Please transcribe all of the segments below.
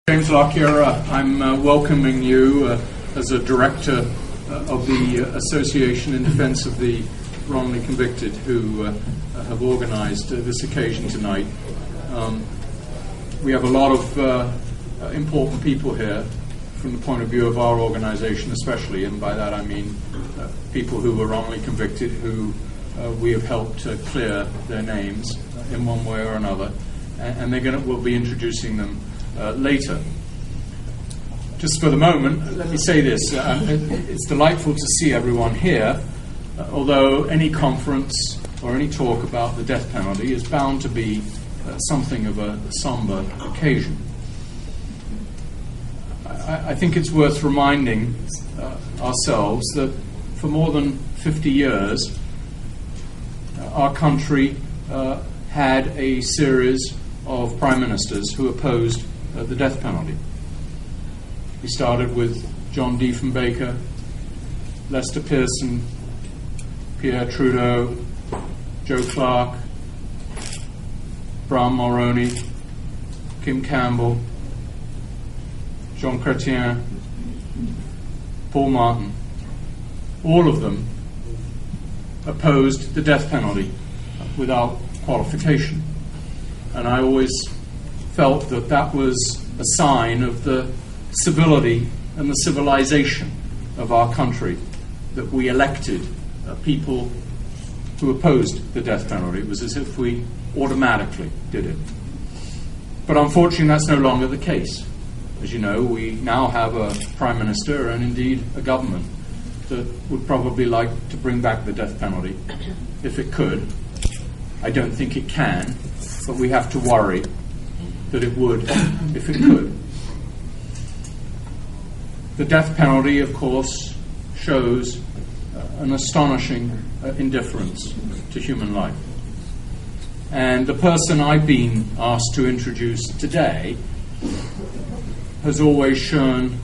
James Lockyer, I'm welcoming you as a director of the Association in Defense of the Wrongly Convicted, who have organized this occasion tonight. We have a lot of important people here from the point of view of our organization especially, and by that I mean people who were wrongly convicted, who we have helped clear their names in one way or another, and we'll be introducing them later. Just for the moment, let me say this. It's delightful to see everyone here, although any conference or any talk about the death penalty is bound to be something of a somber occasion. I think it's worth reminding ourselves that for more than 50 years, our country had a series of prime ministers who opposed the death penalty. We started with John Diefenbaker, Lester Pearson, Pierre Trudeau, Joe Clark, Bram Mulroney, Kim Campbell, Jean Chrétien, Paul Martin. All of them opposed the death penalty without qualification. And I always felt that that was a sign of the civility and the civilization of our country, that we elected people who opposed the death penalty. It was as if we automatically did it. But unfortunately, that's no longer the case. As you know, we now have a prime minister and indeed a government that would probably like to bring back the death penalty if it could. I don't think it can, but we have to worry that it would if it could. The death penalty, of course, shows an astonishing indifference to human life. And the person I've been asked to introduce today has always shown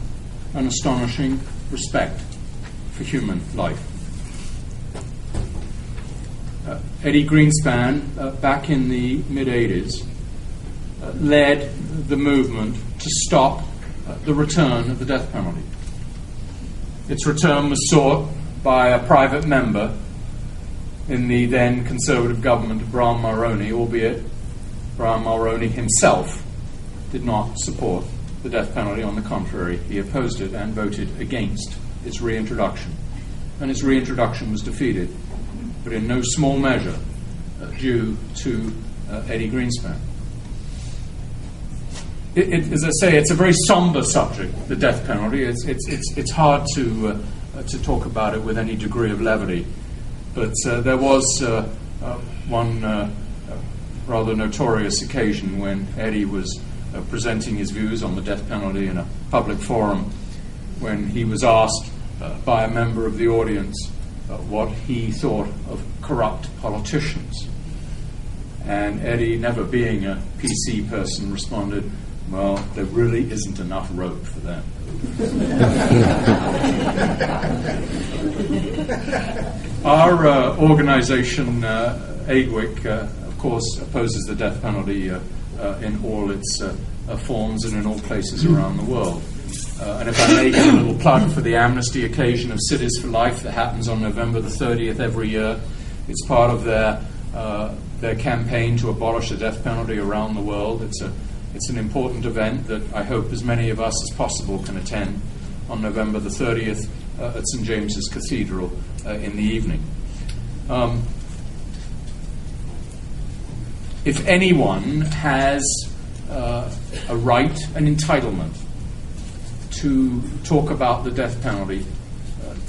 an astonishing respect for human life. Eddie Greenspan, back in the mid-'80s, led the movement to stop the return of the death penalty. Its return was sought by a private member in the then Conservative government of Bram Mulroney, albeit Bram Mulroney himself did not support the death penalty. On the contrary, he opposed it and voted against its reintroduction. And its reintroduction was defeated, but in no small measure due to Eddie Greenspan. As I say, it's a very somber subject, the death penalty. It's hard to talk about it with any degree of levity. But there was one rather notorious occasion when Eddie was presenting his views on the death penalty in a public forum, when he was asked by a member of the audience what he thought of corrupt politicians. And Eddie, never being a PC person, responded, "Well, there really isn't enough rope for them." Our organization, Aidwyc, of course, opposes the death penalty in all its forms and in all places around the world. And if I may give a little plug for the amnesty occasion of Cities for Life that happens on November the 30th every year, it's part of their campaign to abolish the death penalty around the world. It's an important event that I hope as many of us as possible can attend on November the 30th at St. James's Cathedral in the evening. If anyone has a right, an entitlement to talk about the death penalty,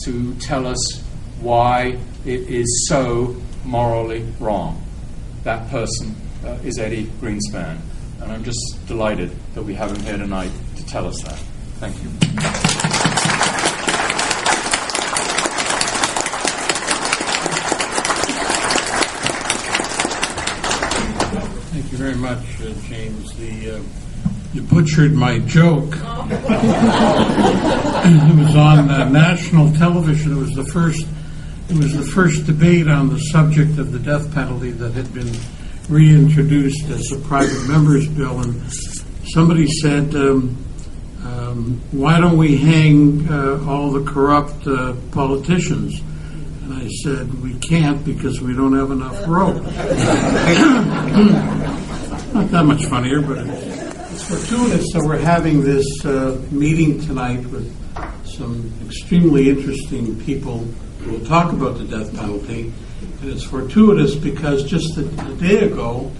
to tell us why it is so morally wrong, that person is Eddie Greenspan. And I'm just delighted that we have him here tonight to tell us that. Thank you. Thank you very much, James. You butchered my joke. It was on national television. It was the first debate on the subject of the death penalty that had been reintroduced as a private member's bill, and somebody said, why don't we hang all the corrupt politicians? And I said, we can't because we don't have enough rope. Not that much funnier, but it's fortuitous that we're having this meeting tonight with some extremely interesting people who will talk about the death penalty. And it's fortuitous because just a day ago,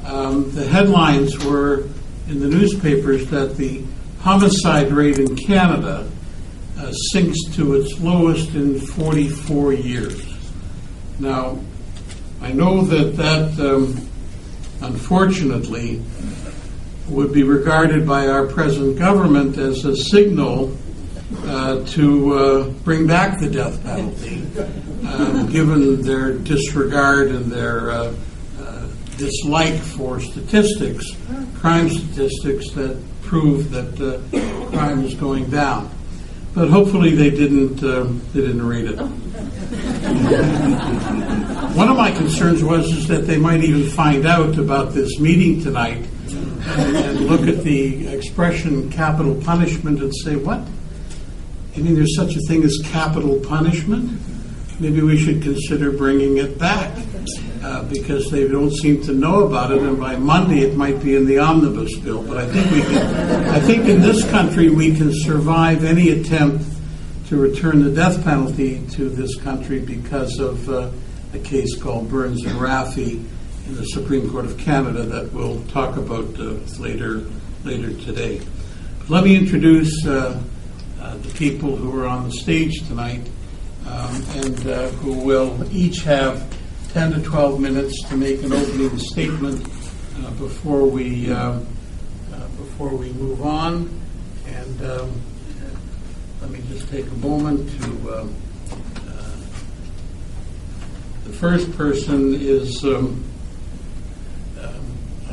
the headlines were in the newspapers that the homicide rate in Canada sinks to its lowest in 44 years. Now, I know that unfortunately would be regarded by our present government as a signal to bring back the death penalty, given their disregard and their dislike for statistics, crime statistics that prove that crime is going down. But hopefully they didn't read it. One of my concerns was that they might even find out about this meeting tonight and look at the expression capital punishment and say, what? You mean there's such a thing as capital punishment? Maybe we should consider bringing it back because they don't seem to know about it, and by Monday it might be in the omnibus bill. But I think in this country we can survive any attempt to return the death penalty to this country because of a case called Burns and Raffi in the Supreme Court of Canada that we'll talk about later today. But let me introduce the people who are on the stage tonight and who will each have 10 to 12 minutes to make an opening statement before we move on. And let me just take a moment to. The first person is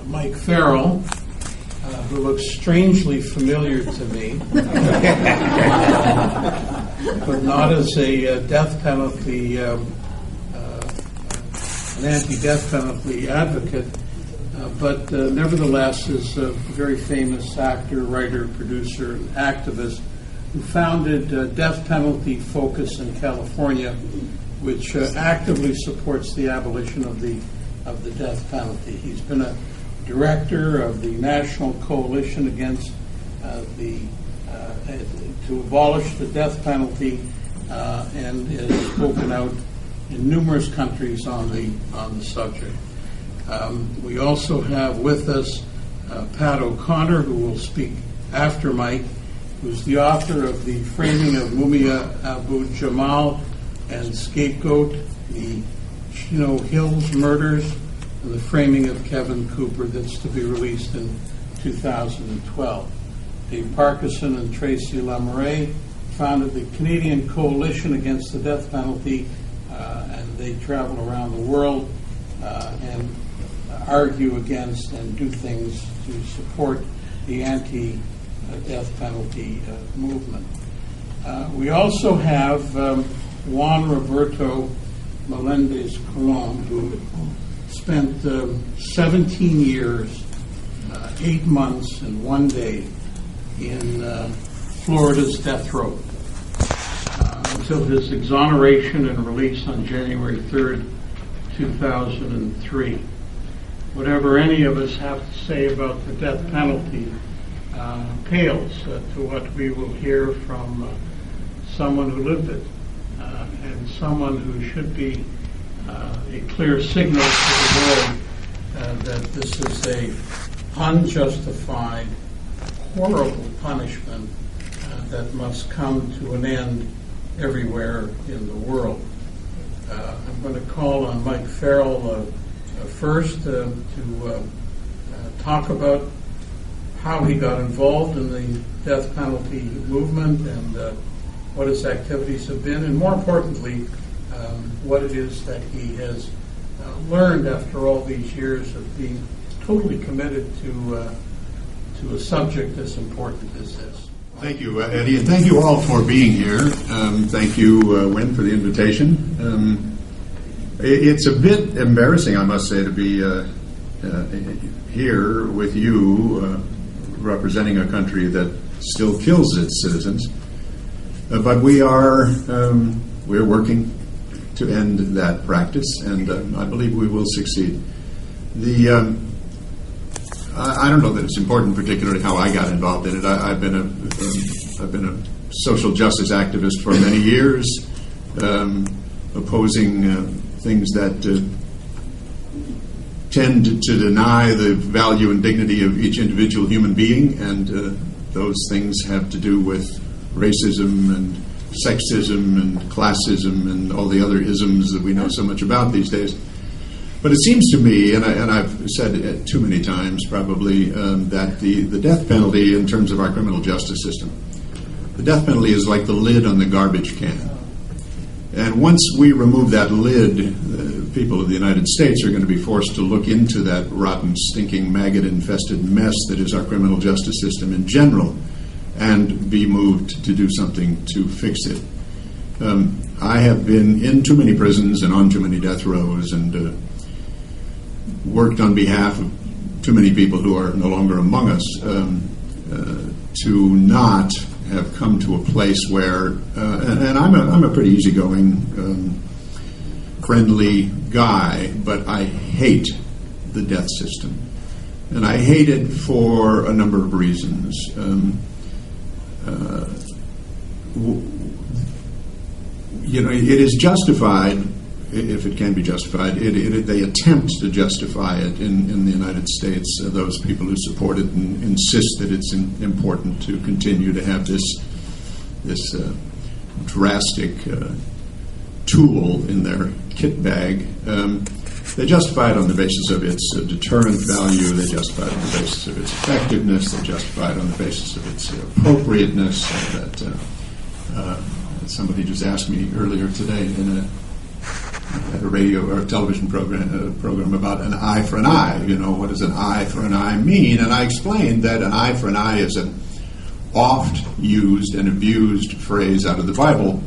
Mike Farrell, who looks strangely familiar to me, but not as a death penalty, an anti-death penalty advocate, but nevertheless is a very famous actor, writer, producer, and activist who founded Death Penalty Focus in California, which actively supports the abolition of the death penalty. He's been a director of the National Coalition against to abolish the death penalty, and has spoken out in numerous countries on the subject. We also have with us Pat O'Connor, who will speak after Mike, who's the author of The Framing of Mumia Abu-Jamal and Scapegoat, the Chino Hills Murders, and The Framing of Kevin Cooper, that's to be released in 2012. Dave Parkinson and Tracy Lamoureux founded the Canadian Coalition Against the Death Penalty, and they travel around the world and argue against and do things to support the anti-death penalty movement. We also have Juan Roberto Melendez-Colon, who spent 17 years, 8 months, and 1 day in Florida's death row until his exoneration and release on January 3rd, 2003. Whatever any of us have to say about the death penalty pales to what we will hear from someone who lived it, and someone who should be a clear signal to the world that this is a unjustified, horrible punishment that must come to an end everywhere in the world. I'm going to call on Mike Farrell first to talk about how he got involved in the death penalty movement and what his activities have been, and more importantly, what it is that he has learned after all these years of being totally committed to a subject as important as this. Thank you, Eddie, and thank you all for being here. Thank you, Wynn, for the invitation. It's a bit embarrassing, I must say, to be here with you, representing a country that still kills its citizens. But we're working to end that practice, and I believe we will succeed. I don't know that it's important, particularly how I got involved in it. I've been a social justice activist for many years, opposing things that tend to deny the value and dignity of each individual human being, and those things have to do with racism and sexism and classism and all the other isms that we know so much about these days. But it seems to me, and I've said it too many times probably, that the death penalty in terms of our criminal justice system, the death penalty is like the lid on the garbage can. And once we remove that lid, people of the United States are going to be forced to look into that rotten, stinking, maggot-infested mess that is our criminal justice system in general and be moved to do something to fix it. I have been in too many prisons and on too many death rows and worked on behalf of too many people who are no longer among us to not have come to a place where, and I'm a pretty easygoing, friendly guy, but I hate the death system. And I hate it for a number of reasons. It is justified, if it can be justified. They attempt to justify it in the United States. Those people who support it and insist that it's important to continue to have this drastic tool in their kit bag. They justify it on the basis of its deterrent value. They justify it on the basis of its effectiveness. They justify it on the basis of its appropriateness. That somebody just asked me earlier today at a radio or television program about an eye for an eye. What does an eye for an eye mean? And I explained that an eye for an eye is an oft used and abused phrase out of the Bible.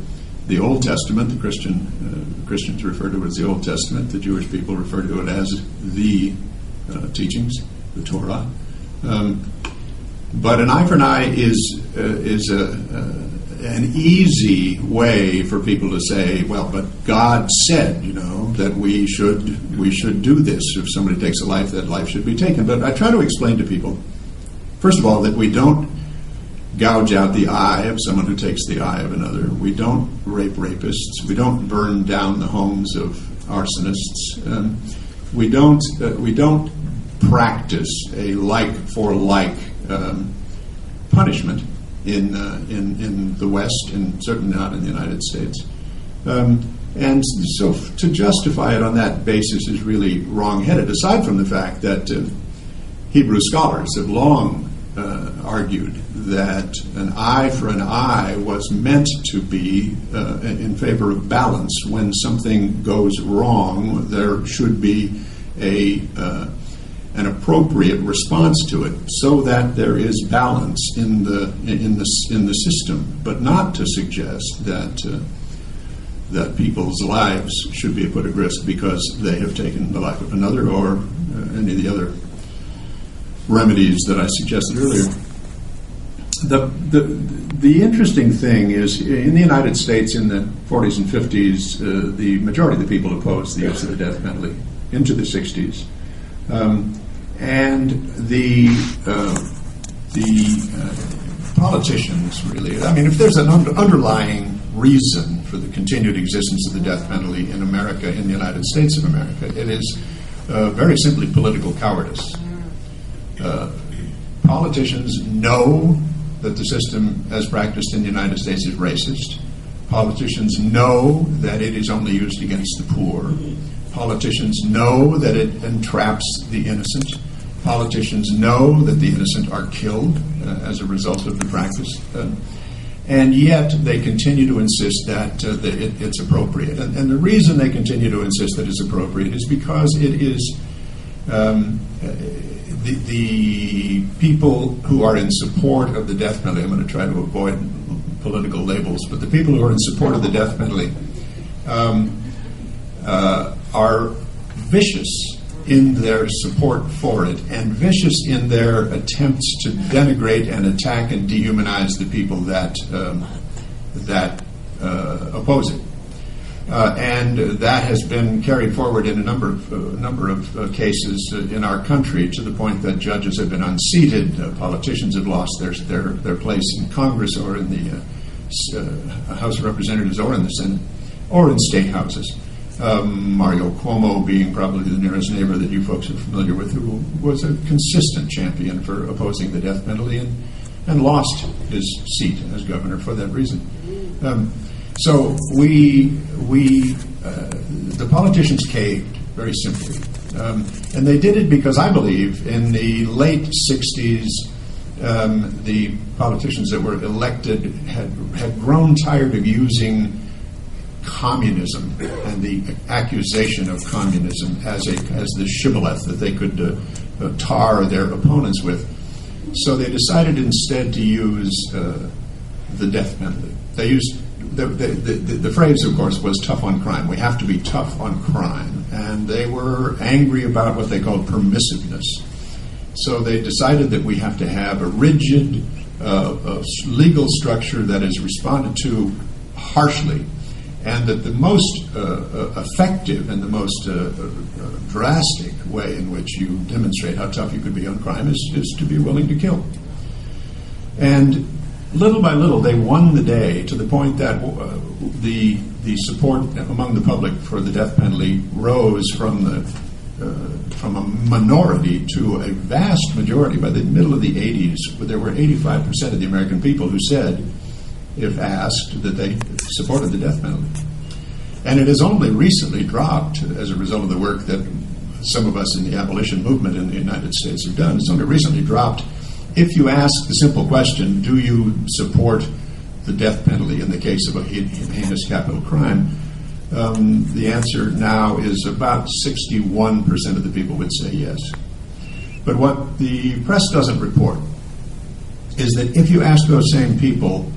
The Old Testament, the Christians refer to it as the Old Testament. The Jewish people refer to it as the teachings, the Torah. But an eye for an eye is an easy way for people to say, well, but God said, that we should do this. If somebody takes a life, that life should be taken. But I try to explain to people, first of all, that we don't gouge out the eye of someone who takes the eye of another. We don't rape rapists. We don't burn down the homes of arsonists. We don't practice a like for like punishment in the West, and certainly not in the United States. And so to justify it on that basis is really wrong-headed, aside from the fact that Hebrew scholars have long argued that an eye for an eye was meant to be in favor of balance. When something goes wrong, there should be an appropriate response to it, so that there is balance in the system, but not to suggest that people's lives should be put at risk because they have taken the life of another, or any of the other remedies that I suggested earlier. The interesting thing is, in the United States in the 40s and 50s, the majority of the people opposed the use of the death penalty into the 60s. And the politicians, really, if there's an underlying reason for the continued existence of the death penalty in America, in the United States of America, it is very simply political cowardice. Politicians know that the system as practiced in the United States is racist. Politicians know that it is only used against the poor. Politicians know that it entraps the innocent. Politicians know that the innocent are killed as a result of the practice. And yet they continue to insist that it's appropriate. And the reason they continue to insist that it's appropriate is because it is the people who are in support of the death penalty. I'm going to try to avoid political labels, but the people who are in support of the death penalty are vicious in their support for it and vicious in their attempts to denigrate and attack and dehumanize the people that oppose it. And that has been carried forward in a number of cases in our country, to the point that judges have been unseated, politicians have lost their place in Congress or in the House of Representatives or in the Senate or in state houses. Mario Cuomo being probably the nearest neighbor that you folks are familiar with, who was a consistent champion for opposing the death penalty and lost his seat as governor for that reason. So the politicians caved, very simply. And they did it because I believe in the late 60s, the politicians that were elected had grown tired of using communism and the accusation of communism as the shibboleth that they could tar their opponents with. So they decided instead to use the death penalty. They used the phrase, of course, was tough on crime. We have to be tough on crime. And they were angry about what they called permissiveness. So they decided that we have to have a rigid legal structure that is responded to harshly, and that the most effective and the most drastic way in which you demonstrate how tough you could be on crime is to be willing to kill. And little by little, they won the day, to the point that the support among the public for the death penalty rose from a minority to a vast majority. By the middle of the 80s, there were 85% of the American people who said, if asked, that they supported the death penalty. And it has only recently dropped as a result of the work that some of us in the abolition movement in the United States have done. It's only recently dropped. If you ask the simple question, do you support the death penalty in the case of a heinous capital crime, the answer now is about 61% of the people would say yes. But what the press doesn't report is that if you ask those same people,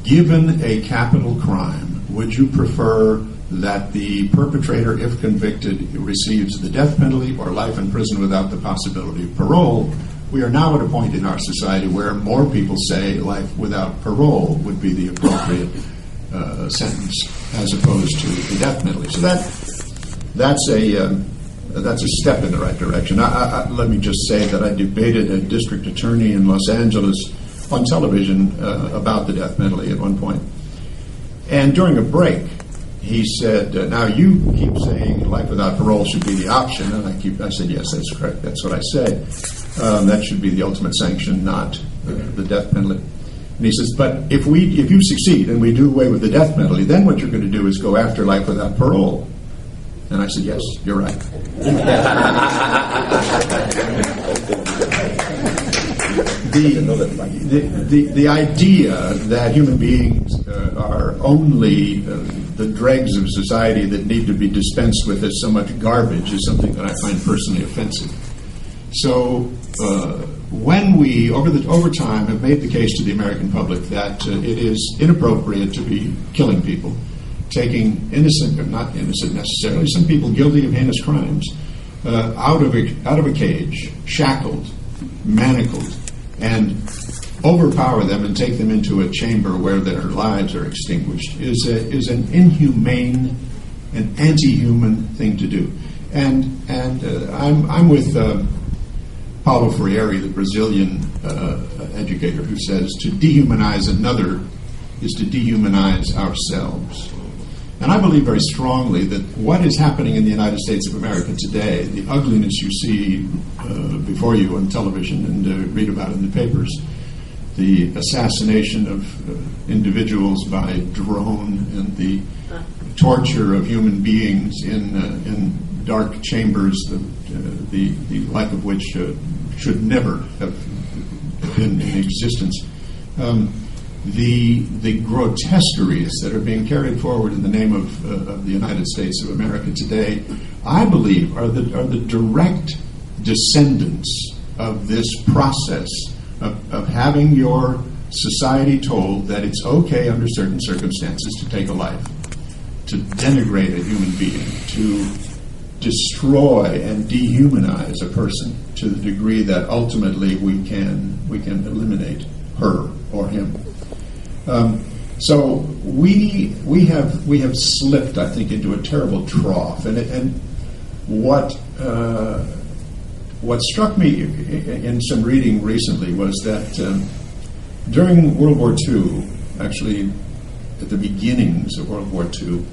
given a capital crime, would you prefer that the perpetrator, if convicted, receives the death penalty or life in prison without the possibility of parole? We are now at a point in our society where more people say life without parole would be the appropriate sentence as opposed to the death penalty. So that's a step in the right direction. Let me just say that I debated a district attorney in Los Angeles on television about the death penalty at one point. And during a break, he said, now you keep saying life without parole should be the option. And I said, yes, that's correct. That's what I say. That should be the ultimate sanction, not the death penalty. And he says, but if you succeed and we do away with the death penalty, then what you're going to do is go after life without parole. And I said, yes, you're right. The idea that human beings are only the dregs of society that need to be dispensed with as so much garbage is something that I find personally offensive. So when we, over time, have made the case to the American public that it is inappropriate to be killing people, taking innocent, or not innocent necessarily, some people guilty of heinous crimes, out of a cage, shackled, manacled, and overpower them and take them into a chamber where their lives are extinguished is an inhumane and anti-human thing to do. And I'm with Paulo Freire, the Brazilian educator, who says to dehumanize another is to dehumanize ourselves. And I believe very strongly that what is happening in the United States of America today, the ugliness you see before you on television and read about in the papers, the assassination of individuals by drone and the torture of human beings in dark chambers, the like of which should never have been in existence. The grotesqueries that are being carried forward in the name of the United States of America today, I believe, are the direct descendants of this process of having your society told that it's okay under certain circumstances to take a life, to denigrate a human being, to destroy and dehumanize a person to the degree that ultimately we can eliminate her or him. So we have slipped, I think, into a terrible trough. And what struck me in some reading recently was that during World War II, actually at the beginnings of World War II,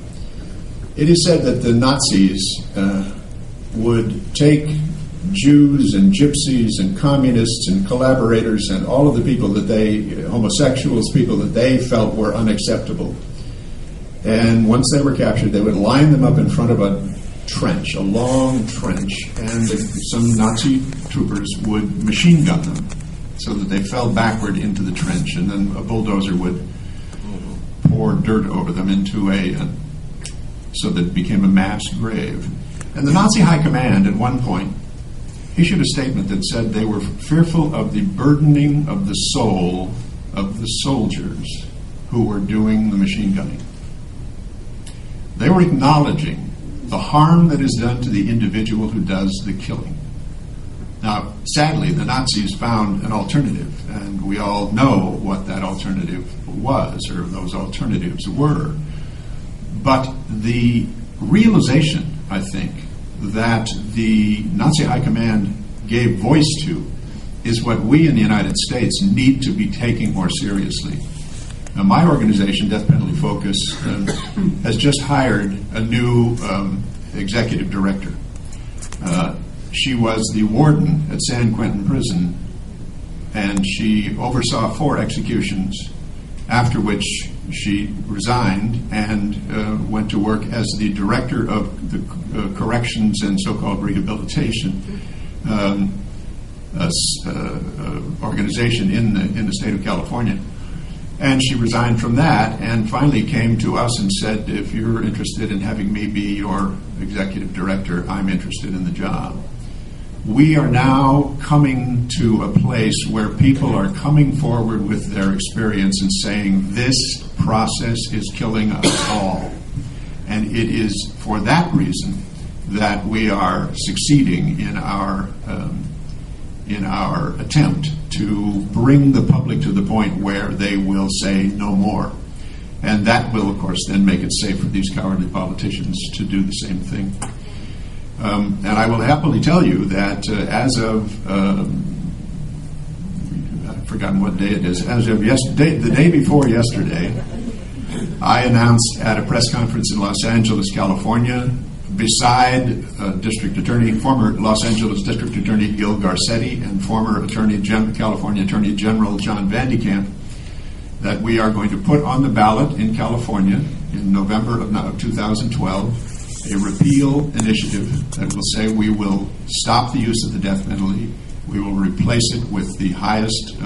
it is said that the Nazis would take Jews and gypsies and communists and collaborators and all of the people that homosexuals, people that they felt were unacceptable. And once they were captured, they would line them up in front of a trench, a long trench, and some Nazi troopers would machine gun them so that they fell backward into the trench, and then a bulldozer would pour dirt over them so that it became a mass grave. And the Nazi High Command at one point issued a statement that said they were fearful of the burdening of the soul of the soldiers who were doing the machine gunning. They were acknowledging the harm that is done to the individual who does the killing. Now, sadly, the Nazis found an alternative, and we all know what that alternative was, or those alternatives were. But the realization, I think, that the Nazi High Command gave voice to is what we in the United States need to be taking more seriously. Now, my organization, Death Penalty Focus, has just hired a new executive director. She was the warden at San Quentin Prison, and she oversaw 4 executions, after which she resigned and went to work as the director of the corrections and so-called rehabilitation organization in the state of California. And she resigned from that and finally came to us and said, if you're interested in having me be your executive director, I'm interested in the job. We are now coming to a place where people are coming forward with their experience and saying, this process is killing us all. And it is for that reason that we are succeeding in our attempt to bring the public to the point where they will say no more. And that will, of course, then make it safe for these cowardly politicians to do the same thing. And I will happily tell you that as of, I've forgotten what day it is, as of yesterday, the day before yesterday, I announced at a press conference in Los Angeles, California, beside former Los Angeles District Attorney Gil Garcetti and former California Attorney General John Vandekamp, that we are going to put on the ballot in California in November of 2012 a repeal initiative that will say we will stop the use of the death penalty, we will replace it with the highest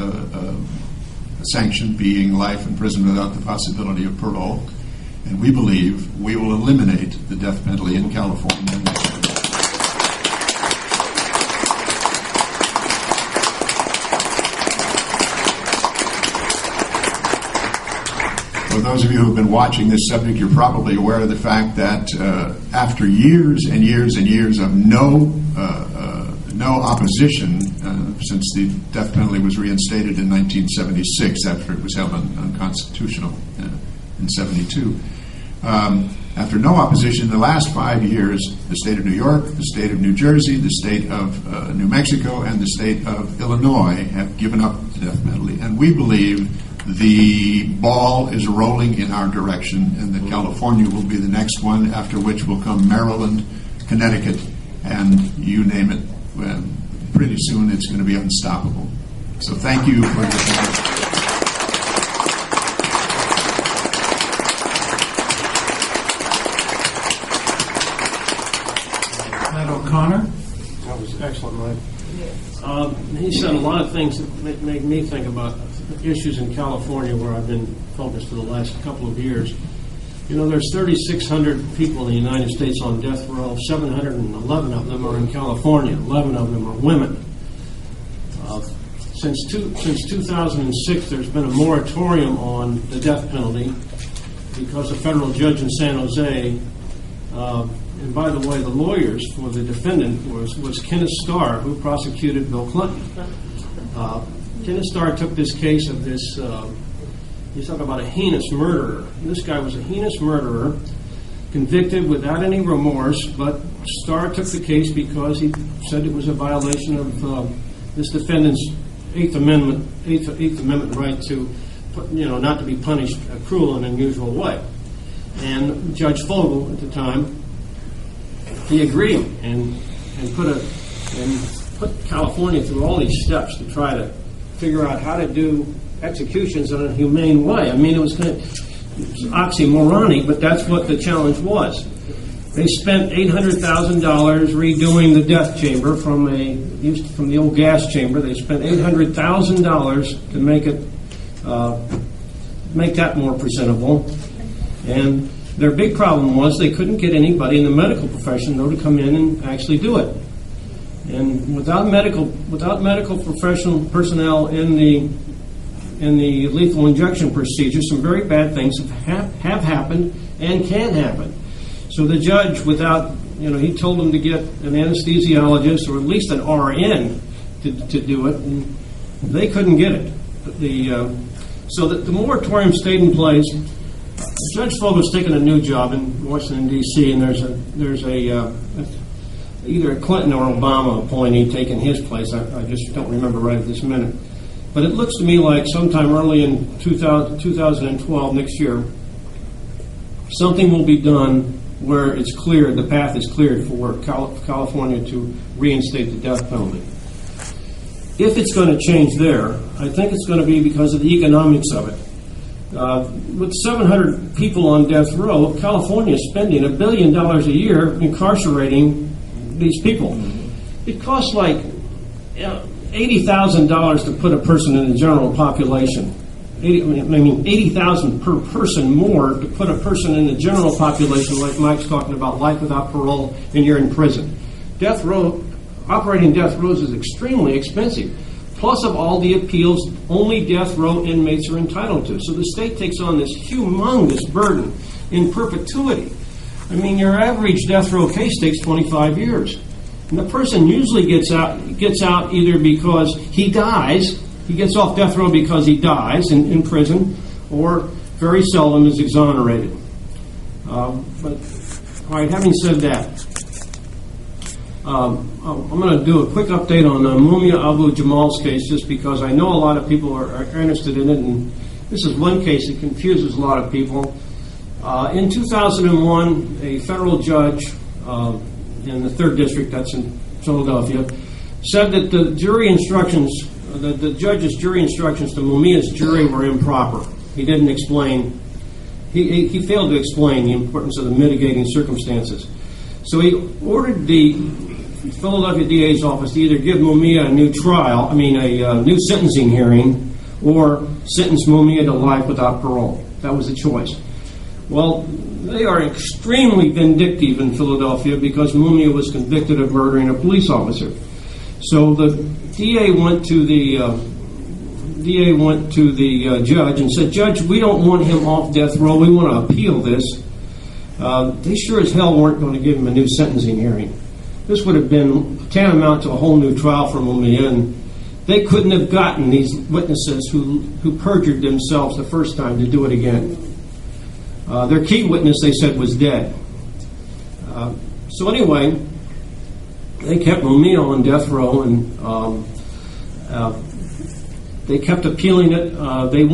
sanction being life in prison without the possibility of parole, and we believe we will eliminate the death penalty in California. For those of you who have been watching this subject, you're probably aware of the fact that after years and years and years of no opposition, since the death penalty was reinstated in 1976 after it was held unconstitutional in 72, after no opposition in the last 5 years, the state of New York, the state of New Jersey, the state of New Mexico, and the state of Illinois have given up the death penalty. And we believe the ball is rolling in our direction, and that California will be the next one, after which will come Maryland, Connecticut, and you name it. Pretty soon it's going to be unstoppable. So thank you for your attention. Matt O'Connor. That was excellent, Mike. He said a lot of things that make me think about issues in California where I've been focused for the last couple of years. You know, there's 3,600 people in the United States on death row. 711 of them are in California. 11 of them are women. Since 2006, there's been a moratorium on the death penalty because a federal judge in San Jose And by the way, the lawyers for the defendant was Kenneth Starr, who prosecuted Bill Clinton. Kenneth Starr took this case of this, he's talking about a heinous murderer. This guy was a heinous murderer, convicted without any remorse, but Starr took the case because he said it was a violation of this defendant's Eighth Amendment right to, not to be punished a cruel and unusual way. And Judge Fogel at the time, he agreed and put California through all these steps to try to figure out how to do executions in a humane way. I mean, it was oxymoronic, but that's what the challenge was. They spent $800,000 redoing the death chamber from the old gas chamber. They spent $800,000 to make that more presentable. And their big problem was they couldn't get anybody in the medical profession though to come in and actually do it. And without medical professional personnel in the lethal injection procedure, some very bad things have happened and can happen. So the judge, he told them to get an anesthesiologist or at least an RN to do it, and they couldn't get it. So the moratorium stayed in place. Judge Fogel's taken a new job in Washington, D.C., and there's either a Clinton or Obama appointee taking his place. I just don't remember right at this minute. But it looks to me like sometime early in 2012, next year, something will be done where it's clear, the path is cleared for California to reinstate the death penalty. If it's going to change there, I think it's going to be because of the economics of it. With 700 people on death row, California is spending $1 billion a year incarcerating these people. It costs like $80,000 to put a person in the general population. $80,000 per person more to put a person in the general population, like Mike's talking about, life without parole, and you're in prison. Death row, operating death rows is extremely expensive. Plus of all the appeals only death row inmates are entitled to. So the state takes on this humongous burden in perpetuity. I mean, your average death row case takes 25 years. And the person usually gets out either because he dies, he gets off death row because he dies in prison, or very seldom is exonerated. But, all right, having said that, I'm going to do a quick update on Mumia Abu Jamal's case, just because I know a lot of people are interested in it, and this is one case that confuses a lot of people. In 2001, a federal judge in the 3rd District, that's in Philadelphia, said that the judge's jury instructions to Mumia's jury were improper. He didn't explain, he failed to explain the importance of the mitigating circumstances. So he ordered the Philadelphia DA's office to either give Mumia a new trial, a new sentencing hearing, or sentence Mumia to life without parole. That was the choice. Well, they are extremely vindictive in Philadelphia because Mumia was convicted of murdering a police officer. So the DA went to the judge and said, "Judge, we don't want him off death row. We want to appeal this." They sure as hell weren't going to give him a new sentencing hearing. This would have been tantamount to a whole new trial for Mumia, and they couldn't have gotten these witnesses who perjured themselves the first time to do it again. Their key witness, they said, was dead. So anyway, they kept Mumia on death row, and they kept appealing it. They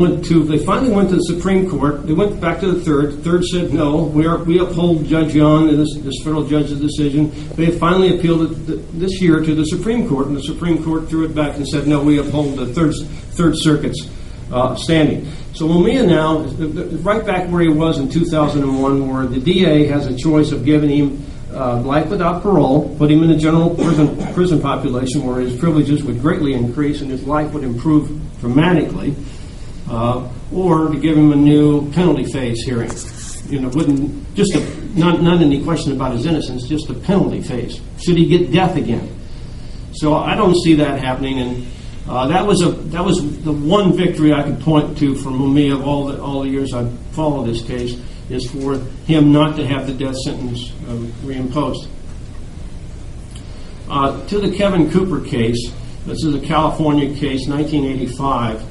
finally went to the Supreme Court. They went back to the Third. The Third said, no, we uphold Judge Young and this federal judge's decision. They finally appealed it this year to the Supreme Court, and the Supreme Court threw it back and said, no, we uphold the Third Circuit's standing. So Mumia now is right back where he was in 2001, where the DA has a choice of giving him life without parole, put him in the general prison population where his privileges would greatly increase and his life would improve dramatically, or to give him a new penalty phase hearing. Not any question about his innocence, just a penalty phase. Should he get death again? So I don't see that happening, and that was the one victory I could point to for Mumia of all the years I've followed this case. is for him not to have the death sentence reimposed. To the Kevin Cooper case, this is a California case, 1985.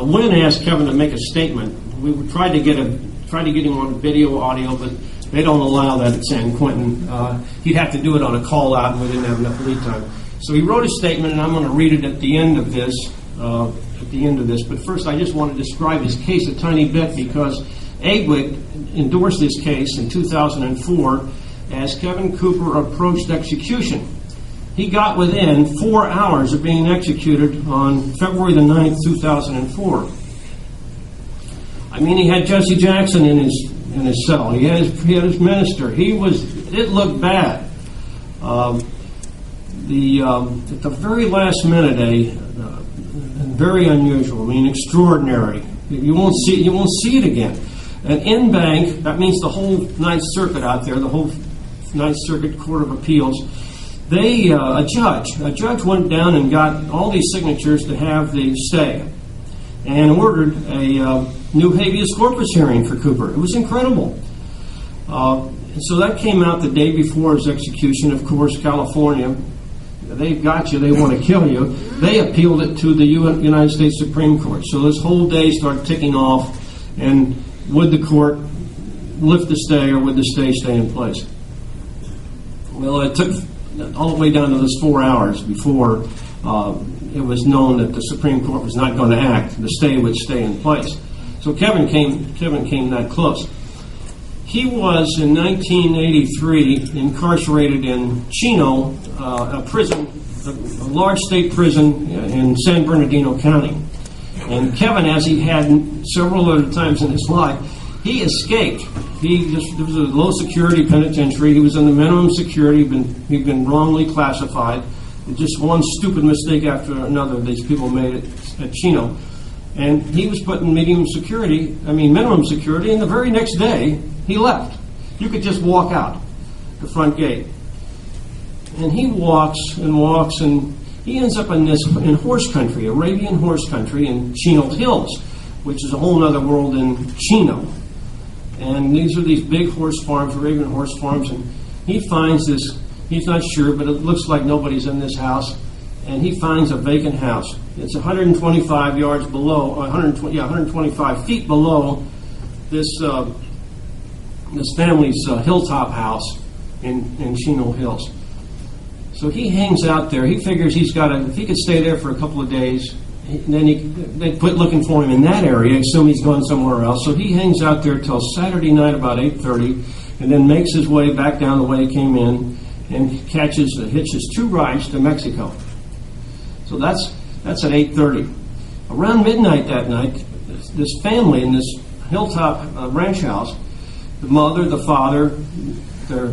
Wynn asked Kevin to make a statement. We tried to get him on video, audio, but they don't allow that at San Quentin. He'd have to do it on a call out, and we didn't have enough lead time. So he wrote a statement, and I'm going to read it at the end of this. But first, I just want to describe his case a tiny bit, because Aidwyc endorsed this case in 2004 as Kevin Cooper approached execution. He got within 4 hours of being executed on February the 9th, 2004. I mean, he had Jesse Jackson in his cell. He had his minister. It looked bad. At the very last minute, very unusual. I mean, extraordinary. You won't see it again. An in-bank, that means the whole Ninth Circuit out there, the whole Ninth Circuit Court of Appeals. A judge went down and got all these signatures to have the stay, and ordered a new habeas corpus hearing for Cooper. It was incredible. So that came out the day before his execution. Of course, California, they've got you, they want to kill you. They appealed it to the United States Supreme Court. So this whole day started ticking off, and would the court lift the stay, or would the stay in place? Well, it took all the way down to those 4 hours before it was known that the Supreme Court was not going to act. The stay would stay in place. So Kevin came that close. He was, in 1983, incarcerated in Chino, a prison, a large state prison in San Bernardino County. And Kevin, as he had several other times in his life, he escaped. It was a low security penitentiary. He was in the minimum security. He'd been wrongly classified. Just one stupid mistake after another these people made at Chino. And he was put in minimum security, and the very next day, he left. You could just walk out the front gate. And he walks, and he ends up in horse country, Arabian horse country in Chino Hills, which is a whole other world in Chino. And these are these big horse farms, Arabian horse farms, and he finds this, he's not sure, but it looks like nobody's in this house, and he finds a vacant house. It's 125 yards below, 125 feet below this family's hilltop house in Chino Hills. So he hangs out there. He figures if he could stay there for a couple of days, then they quit looking for him in that area, assume he's gone somewhere else. So he hangs out there till Saturday night about 8:30, and then makes his way back down the way he came in, and hitches 2 rides to Mexico. So that's at 8:30. Around midnight that night, this family in this hilltop ranch house, the mother, the father, their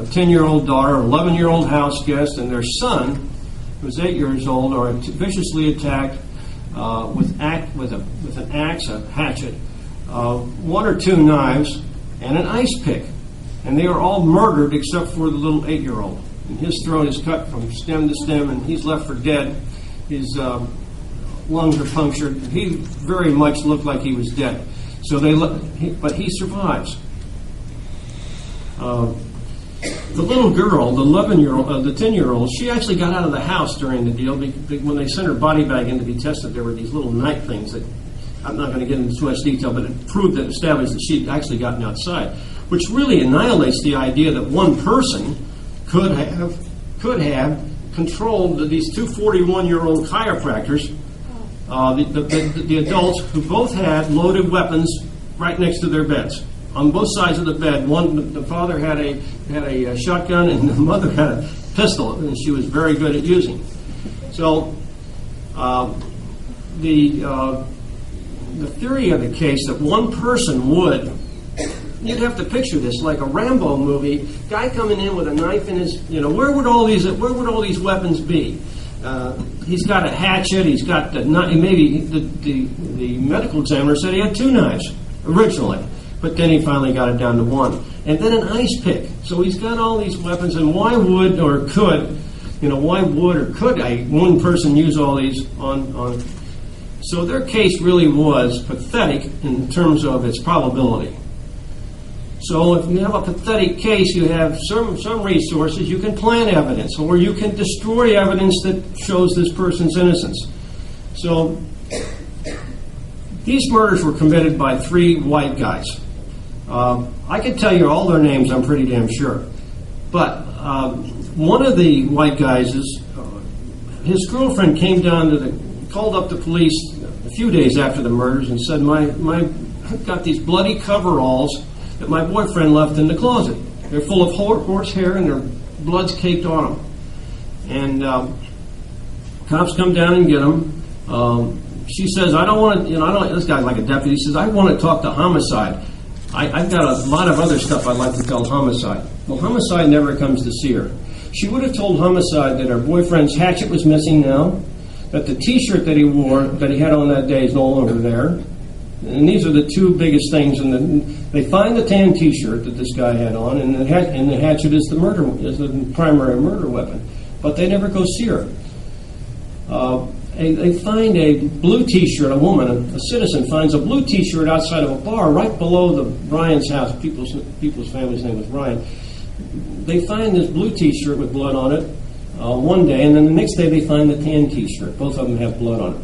10-year-old daughter, 11-year-old house guest, and their son, who's 8 years old, are viciously attacked with an axe, a hatchet, 1 or 2 knives, and an ice pick. And they are all murdered except for the little 8-year-old. And his throat is cut from stem to stem, and he's left for dead. His lungs are punctured. He very much looked like he was dead. But he survives. The little girl, the 11-year-old, the 10-year-old, she actually got out of the house during the deal. When they sent her body bag in to be tested, there were these little night things that I'm not going to get into too much detail, but it established that she'd actually gotten outside, which really annihilates the idea that one person could have controlled these 2 41-year-old chiropractors, the adults, who both had loaded weapons right next to their beds. On both sides of the bed, the father had a shotgun, and the mother had a pistol, and she was very good at using. So, the theory of the case that one person you'd have to picture this like a Rambo movie. Guy coming in with a knife in his, where would all these weapons be? He's got a hatchet. He's got maybe the medical examiner said he had 2 knives originally. But then he finally got it down to 1. And then an ice pick. So he's got all these weapons, and why would or could one person use all these on So their case really was pathetic in terms of its probability. So if you have a pathetic case, you have some resources. You can plant evidence, or you can destroy evidence that shows this person's innocence. So these murders were committed by 3 white guys. I could tell you all their names, I'm pretty damn sure. But one of the white guys, his girlfriend came down called up the police a few days after the murders and said, I've got these bloody coveralls that my boyfriend left in the closet. They're full of horsehair and their blood's caked on them. And cops come down and get them. She says, I don't want to, this guy's like a deputy. He says, I want to talk to homicide. I've got a lot of other stuff I'd like to tell homicide. Well, homicide never comes to see her. She would have told homicide that her boyfriend's hatchet was missing now, that the T-shirt that he wore, that he had on that day, is no longer there. And these are the 2 biggest things. And they find the tan T-shirt that this guy had on, and the hatchet is the primary murder weapon. But they never go see her. They find a blue T-shirt. A woman, a citizen, finds a blue T-shirt outside of a bar right below Ryan's house. People's family's name was Ryan. They find this blue T-shirt with blood on it one day, and then the next day they find the tan T-shirt. Both of them have blood on it.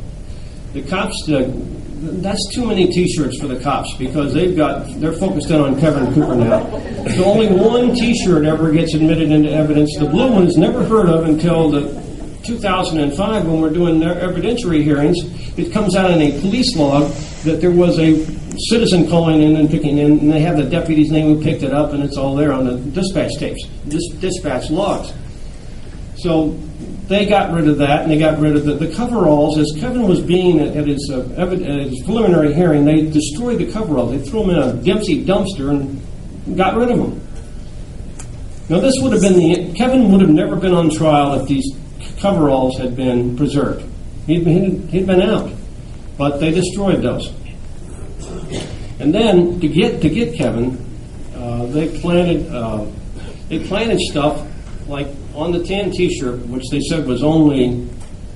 The cops, that's too many T-shirts for the cops because they're focused in on Kevin Cooper now. So only one T-shirt ever gets admitted into evidence. The blue one is never heard of until 2005 when we're doing their evidentiary hearings. It comes out in a police log that there was a citizen calling in and picking in, and they have the deputy's name who picked it up, and it's all there on the dispatch tapes, dispatch logs. So they got rid of that, and they got rid of the coveralls. As Kevin was being at his preliminary hearing, they destroyed the coveralls. They threw them in a empty dumpster and got rid of them. Now this would have been Kevin would have never been on trial if these coveralls had been preserved. He'd been out, but they destroyed those. And then to get Kevin, they planted stuff like on the tan T-shirt, which they said was only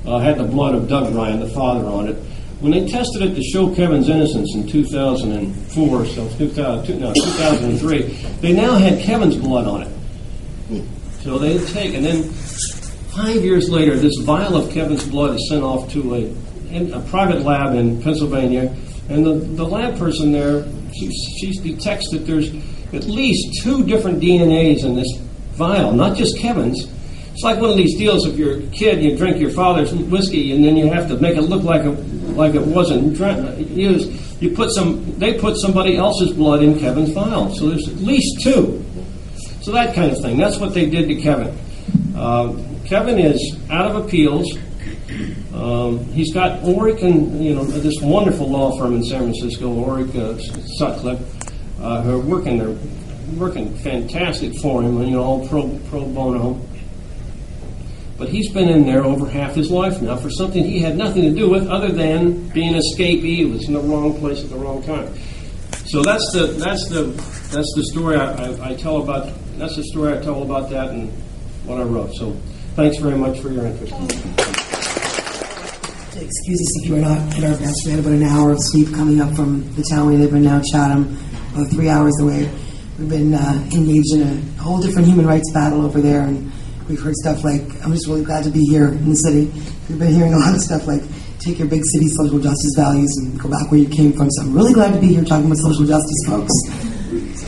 had the blood of Doug Ryan, the father, on it. When they tested it to show Kevin's innocence in 2004, so 2003, they now had Kevin's blood on it. So they had taken, and then 5 years later, this vial of Kevin's blood is sent off to a private lab in Pennsylvania, and the lab person there, she detects that there's at least 2 different DNAs in this vial, not just Kevin's. It's like one of these deals. If you're a kid, you drink your father's whiskey, and then you have to make it look like it wasn't used. They put somebody else's blood in Kevin's vial, so there's at least 2. So that kind of thing. That's what they did to Kevin. Kevin is out of appeals. He's got Aidwyc and this wonderful law firm in San Francisco, Aidwyc Sutcliffe, who are working fantastic for him, all pro bono. But he's been in there over half his life now for something he had nothing to do with, other than being an escapee who was in the wrong place at the wrong time. So that's the story I tell about. That's the story I tell about that and what I wrote. So thanks very much for your interest. Excuse us if you were not at our best. We had about an hour of sleep coming up from the town we live in now, Chatham, about 3 hours away. We've been engaged in a whole different human rights battle over there, and we've heard stuff like, I'm just really glad to be here in the city. We've been hearing a lot of stuff like, take your big city social justice values and go back where you came from. So I'm really glad to be here talking with social justice folks. So,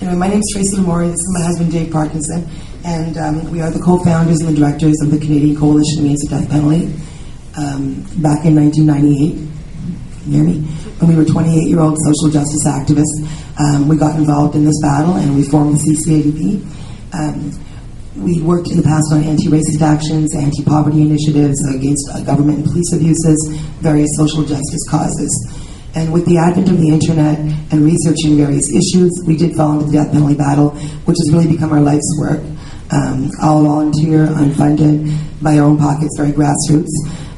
anyway, my name is Tracy Lamore. This is my husband, Dave Parkinson, and we are the co-founders and the directors of the Canadian Coalition Against the Death Penalty. Back in 1998, can you hear me? When we were 28-year-old social justice activists, we got involved in this battle and we formed the CCADP. We worked in the past on anti-racist actions, anti-poverty initiatives against government and police abuses, various social justice causes. And with the advent of the internet and researching various issues, we did fall into the death penalty battle, which has really become our life's work. All volunteer, unfunded, by our own pockets, very grassroots.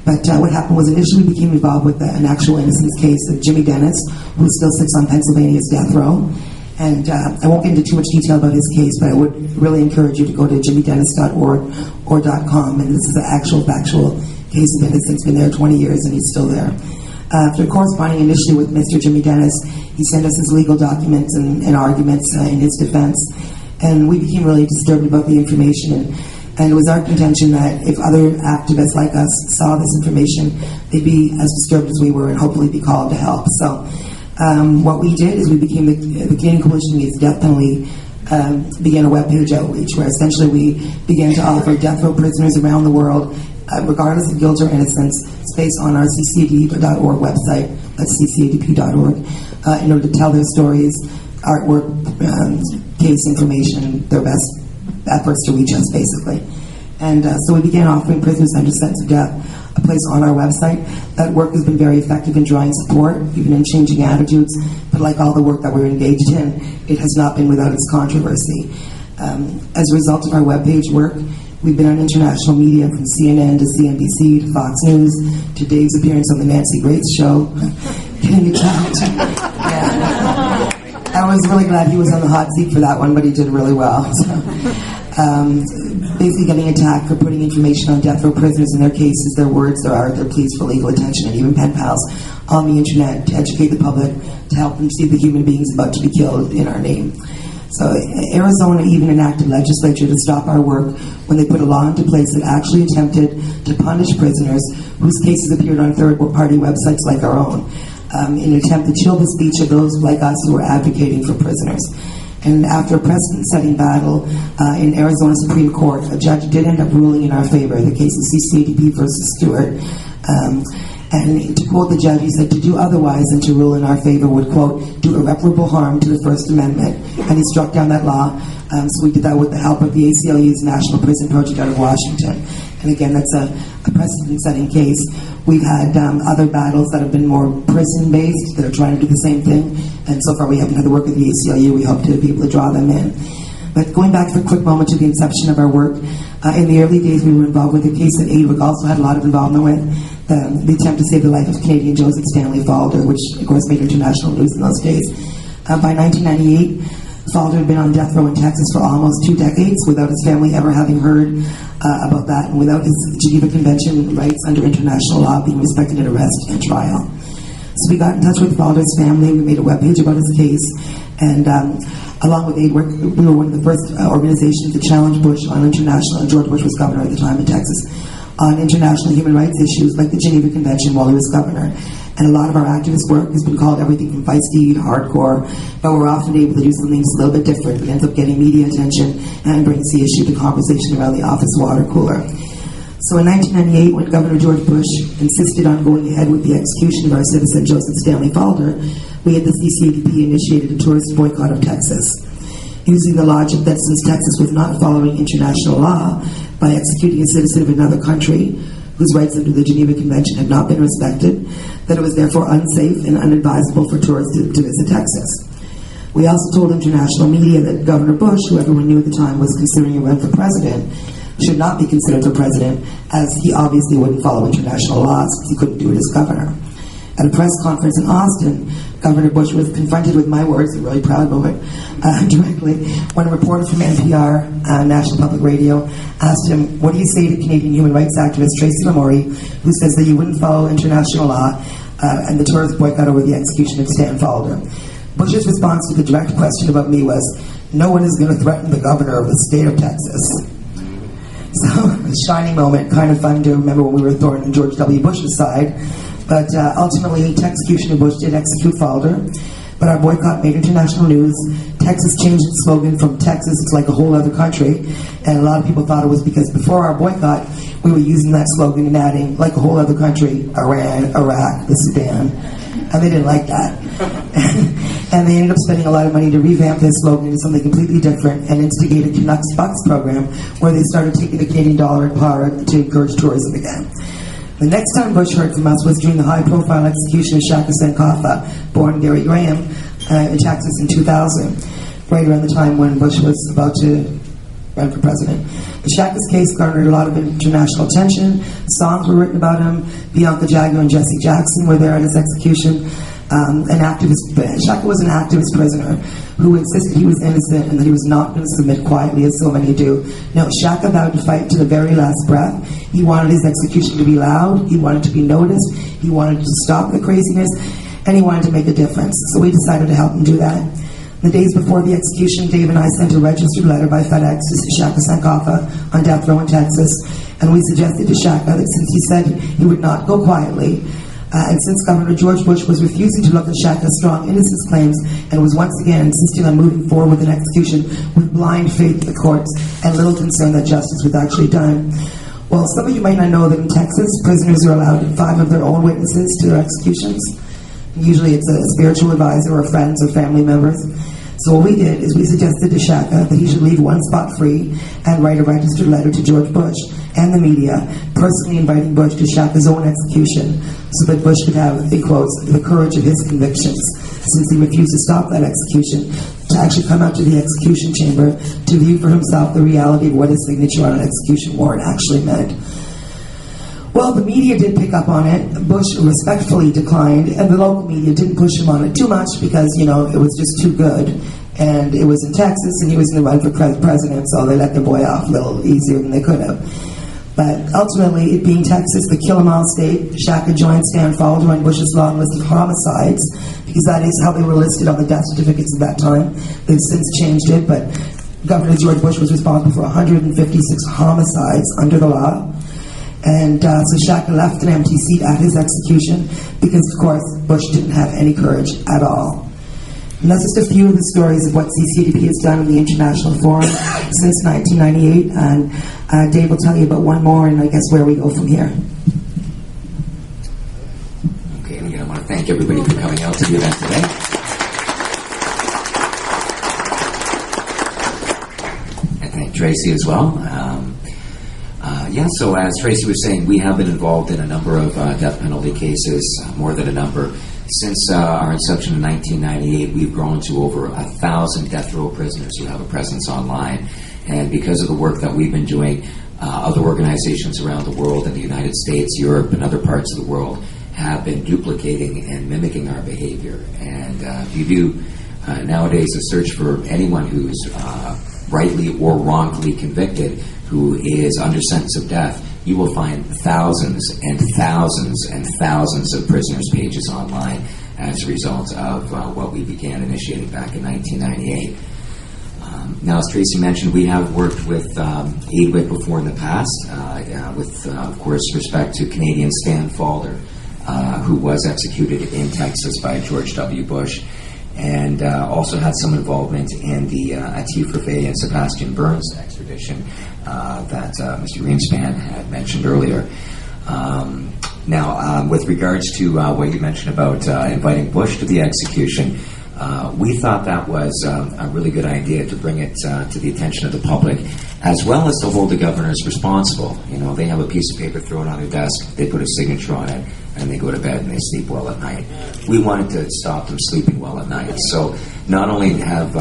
But what happened was initially we became involved with an actual innocence case of Jimmy Dennis, who still sits on Pennsylvania's death row. And I won't get into too much detail about his case, but I would really encourage you to go to jimmydennis.org or .com. And this is an actual factual case of innocence, been there 20 years and he's still there. After corresponding initially with Mr. Jimmy Dennis, he sent us his legal documents and arguments in his defense, and we became really disturbed about the information, and it was our contention that if other activists like us saw this information, they'd be as disturbed as we were and hopefully be called to help. So what we did is we became the Canadian Coalition Against Death Penalty began a webpage outreach where essentially we began to offer death row prisoners around the world, regardless of guilt or innocence, space on our ccadp.org website, that's ccadp.org, in order to tell their stories, artwork, case information, their best efforts to reach us, basically. And so we began offering prisoners under sentence of death a place on our website. That work has been very effective in drawing support, even in changing attitudes, but like all the work that we're engaged in, it has not been without its controversy. As a result of our webpage work, we've been on international media, from CNN to CNBC to Fox News to Dave's appearance on the Nancy Grace show, getting a challenge. Yeah. I was really glad he was on the hot seat for that one, but he did really well. So, basically getting attacked for putting information on death row prisoners in their cases, their words, their art, their pleas for legal attention, and even pen pals on the internet to educate the public, to help them see the human beings about to be killed in our name. So Arizona even enacted legislature to stop our work when they put a law into place that actually attempted to punish prisoners whose cases appeared on third-party websites like our own, in an attempt to chill the speech of those like us who were advocating for prisoners. And after a precedent-setting battle in Arizona Supreme Court, a judge did end up ruling in our favor. The case of CCADP versus Stewart. And to quote the judge, he said, to do otherwise than to rule in our favor would, quote, do irreparable harm to the First Amendment. And he struck down that law. So we did that with the help of the ACLU's National Prison Project out of Washington. And again, that's a precedent-setting case. We've had other battles that have been more prison-based that are trying to do the same thing. And so far we haven't had to work with the ACLU. We hope to be able to draw them in. But going back for a quick moment to the inception of our work, in the early days we were involved with a case that Aidwyc also had a lot of involvement with, the attempt to save the life of Canadian Joseph Stanley Falder, which of course made international news in those days. By 1998, Falder had been on death row in Texas for almost 2 decades without his family ever having heard about that, and without his Geneva Convention rights under international law being respected at arrest and trial. So we got in touch with Falder's family. We made a webpage about his case, and along with Aidwyc, we were one of the first organizations to challenge Bush on international, and George Bush was governor at the time in Texas, on international human rights issues like the Geneva Convention while he was governor. And a lot of our activist work has been called everything from feisty to hardcore, but we're often able to do something a little bit different that ends up getting media attention and brings the issue to conversation around the office water cooler. So in 1998, when Governor George Bush insisted on going ahead with the execution of our citizen Joseph Stanley Falder, we at the CCADP initiated a tourist boycott of Texas. Using the logic that since Texas was not following international law by executing a citizen of another country whose rights under the Geneva Convention had not been respected, that it was therefore unsafe and unadvisable for tourists to visit Texas. We also told international media that Governor Bush, who everyone knew at the time was considering a run for president, should not be considered for president, as he obviously wouldn't follow international laws because he couldn't do it as governor. At a press conference in Austin, Governor Bush was confronted with my words, a really proud moment, directly, when a reporter from NPR, National Public Radio, asked him, what do you say to Canadian human rights activist Tracy Lamourie, who says that you wouldn't follow international law and the tourist boycott over the execution of Stan Falder? Bush's response to the direct question about me was, no one is going to threaten the governor of the state of Texas. So, a shining moment, kind of fun to remember when we were thorn on George W. Bush's side. But ultimately, the execution of Bush did execute Falder. But our boycott made international news. Texas changed its slogan from Texas, it's like a whole other country. And a lot of people thought it was because before our boycott, we were using that slogan and adding, like a whole other country, Iran, Iraq, the Sudan. And they didn't like that. And they ended up spending a lot of money to revamp their slogan into something completely different and instigate a Canucks Bucks program where they started taking the Canadian dollar and power to encourage tourism again. The next time Bush heard from us was during the high-profile execution of Shaka Sankofa, born Gary Graham, in Texas in 2000, right around the time when Bush was about to run for president. The Shaka's case garnered a lot of international attention. Songs were written about him. Bianca Jagger and Jesse Jackson were there at his execution. an activist. Shaka was an activist prisoner who insisted he was innocent and that he was not going to submit quietly as so many do. No, Shaka vowed to fight to the very last breath. He wanted his execution to be loud. He wanted to be noticed. He wanted to stop the craziness, and he wanted to make a difference. So we decided to help him do that. The days before the execution, Dave and I sent a registered letter by FedEx to Shaka Sankofa on death row in Texas, and we suggested to Shaka that since he said he would not go quietly, and since Governor George Bush was refusing to look at Shaka's strong innocence claims and was once again insisting on moving forward with an execution with blind faith in the courts and little concern that justice was actually done. Well, some of you might not know that in Texas, prisoners are allowed 5 of their own witnesses to their executions. Usually it's a spiritual advisor or friends or family members. So what we did is we suggested to Shaka that he should leave one spot free and write a registered letter to George Bush and the media, personally inviting Bush to Shaka's own execution so that Bush could have, in quotes, the courage of his convictions, since he refused to stop that execution, to actually come out to the execution chamber to view for himself the reality of what his signature on an execution warrant actually meant. Well, the media did pick up on it. Bush respectfully declined, and the local media didn't push him on it too much because, it was just too good. And it was in Texas, and he was in the run for president, so they let the boy off a little easier than they could have. But ultimately, it being Texas, the kill-em-all state, Shaka joined Stan Falder on Bush's long list of homicides, because that is how they were listed on the death certificates at that time. They've since changed it, but Governor George Bush was responsible for 156 homicides under the law. And so Shaka left an empty seat at his execution because, of course, Bush didn't have any courage at all. And that's just a few of the stories of what CCADP has done in the International Forum since 1998. And Dave will tell you about one more, and I guess where we go from here. Okay, and again, I want to thank everybody for coming out to the event today. And thank Tracy as well. So as Tracy was saying, we have been involved in a number of death penalty cases, more than a number. Since our inception in 1998, we've grown to over 1,000 death row prisoners who have a presence online. And because of the work that we've been doing, other organizations around the world, in the United States, Europe, and other parts of the world, have been duplicating and mimicking our behavior. And if you do nowadays a search for anyone who's rightly or wrongfully convicted, who is under sentence of death, you will find thousands and thousands and thousands of prisoners' pages online as a result of what we began initiating back in 1998. Now, as Tracy mentioned, we have worked with Aidwyc before in the past, with, of course, respect to Canadian Stan Falder, who was executed in Texas by George W. Bush, and also had some involvement in the Atifa Faye and Sebastian Burns extradition that Mr. Greenspan had mentioned earlier. Now, with regards to what you mentioned about inviting Bush to the execution, we thought that was a really good idea to bring it to the attention of the public, as well as to hold the governors responsible. They have a piece of paper thrown on their desk, they put a signature on it, and they go to bed and they sleep well at night. We wanted to stop them sleeping well at night. So not only have,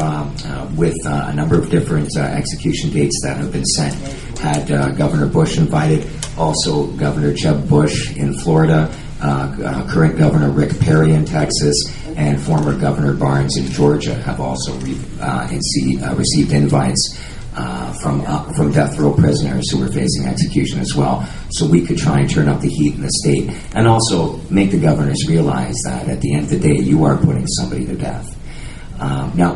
with a number of different execution dates that have been sent, had Governor Bush invited, also Governor Jeb Bush in Florida, current Governor Rick Perry in Texas, and former Governor Barnes in Georgia have also received invites from death row prisoners who were facing execution as well, so we could try and turn up the heat in the state and also make the governors realize that at the end of the day you are putting somebody to death. Now,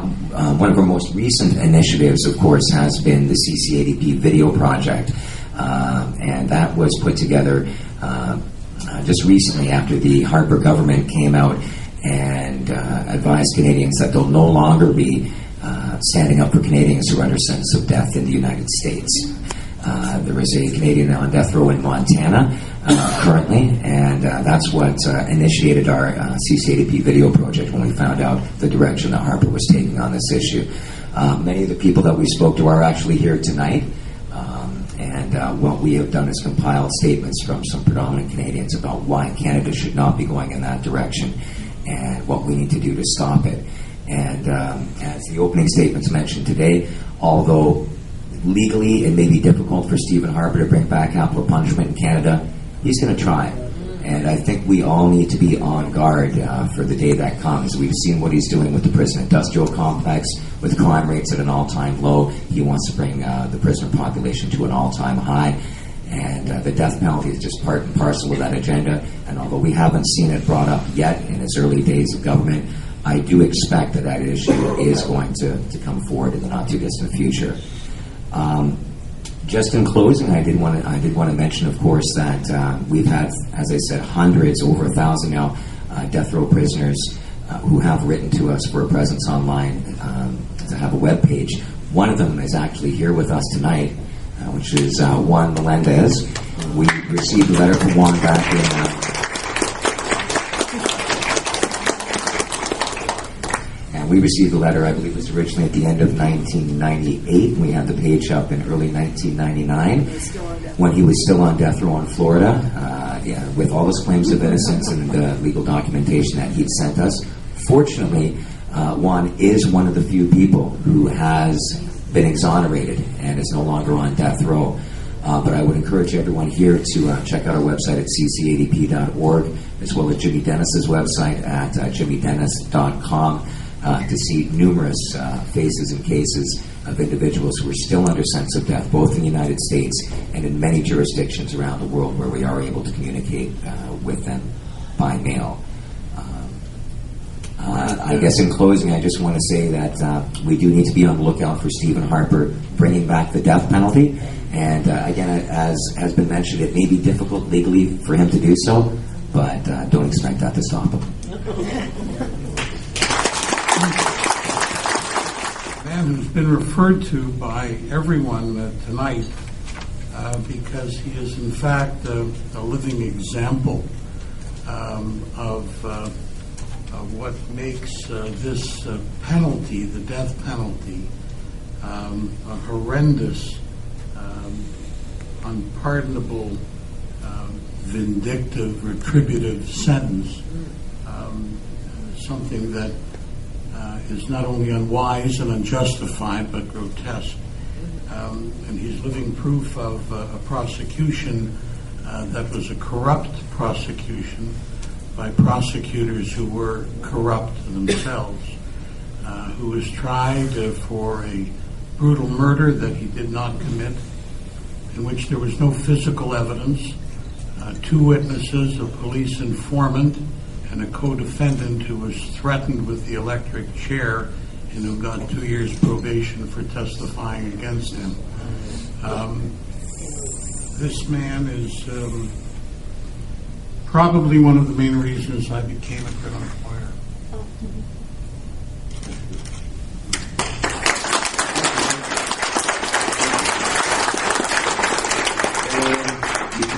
one of our most recent initiatives, of course, has been the CCADP video project, and that was put together just recently after the Harper government came out and advised Canadians that they'll no longer be standing up for Canadians who are under sentence of death in the United States. There is a Canadian on death row in Montana currently, and that's what initiated our CCADP video project when we found out the direction that Harper was taking on this issue. Many of the people that we spoke to are actually here tonight, and what we have done is compiled statements from some predominant Canadians about why Canada should not be going in that direction and what we need to do to stop it. And as the opening statements mentioned today, although legally it may be difficult for Stephen Harper to bring back capital punishment in Canada, he's going to try. And I think we all need to be on guard for the day that comes. We've seen what he's doing with the prison industrial complex, with crime rates at an all-time low. He wants to bring the prisoner population to an all-time high. And the death penalty is just part and parcel of that agenda. And although we haven't seen it brought up yet in its early days of government, I do expect that issue is going to come forward in the not-too-distant future. Just in closing, I did want to mention, of course, that we've had, as I said, hundreds, over 1,000 now, death row prisoners who have written to us for a presence online to have a web page. One of them is actually here with us tonight, which is Juan Melendez. We received a letter from Juan back in. We received a letter, I believe it was originally at the end of 1998. We had the page up in early 1999 when he was still on death row in Florida, with all his claims of innocence and the legal documentation that he'd sent us. Fortunately, Juan is one of the few people who has been exonerated and is no longer on death row. But I would encourage everyone here to check out our website at ccadp.org, as well as Jimmy Dennis's website at jimmydennis.com. To see numerous faces and cases of individuals who are still under sentence of death, both in the United States and in many jurisdictions around the world where we are able to communicate with them by mail. I guess in closing, I just want to say that we do need to be on the lookout for Stephen Harper bringing back the death penalty. And again, as has been mentioned, it may be difficult legally for him to do so, but don't expect that to stop him. Who's been referred to by everyone tonight because he is in fact a living example of what makes this penalty, the death penalty, a horrendous, unpardonable, vindictive, retributive sentence, something that is not only unwise and unjustified, but grotesque. And he's living proof of a prosecution that was a corrupt prosecution by prosecutors who were corrupt themselves, who was tried for a brutal murder that he did not commit, in which there was no physical evidence, 2 witnesses, a police informant, and a co-defendant who was threatened with the electric chair and who got 2 years probation for testifying against him. This man is probably one of the main reasons I became a criminal lawyer.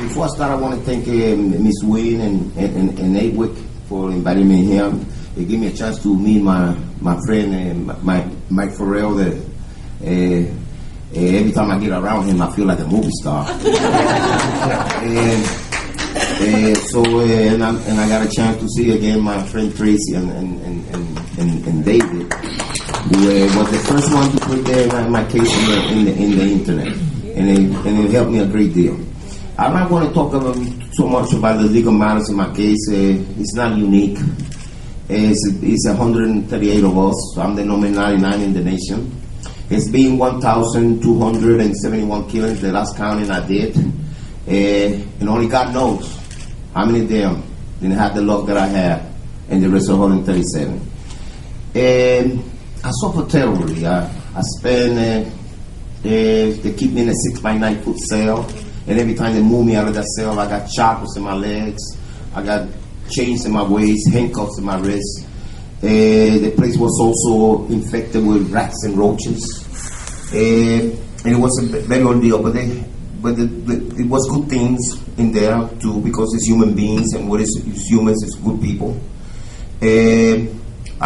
Before I start, I want to thank Ms. Wayne and Aidwyc for inviting me here. They gave me a chance to meet my friend, Mike Farrell. Every time I get around him, I feel like a movie star. And I got a chance to see again my friend Tracy and David, who was the first one to put my case in the internet, and it helped me a great deal. I'm not going to talk so much about the legal matters in my case. It's not unique. It's 138 of us. So I'm the number 99 in the nation. It's been 1,271 killings, the last counting I did. And only God knows how many of them didn't have the luck that I had, and the rest of 137. And I suffer terribly. I spend, they keep me in a 6x9 foot cell. And every time they move me out of that cell, I got shackles in my legs, I got chains in my waist, handcuffs in my wrists. The place was also infected with rats and roaches. And it was a very ordeal, but it was good things in there too, because it's human beings, and what is humans is good people. I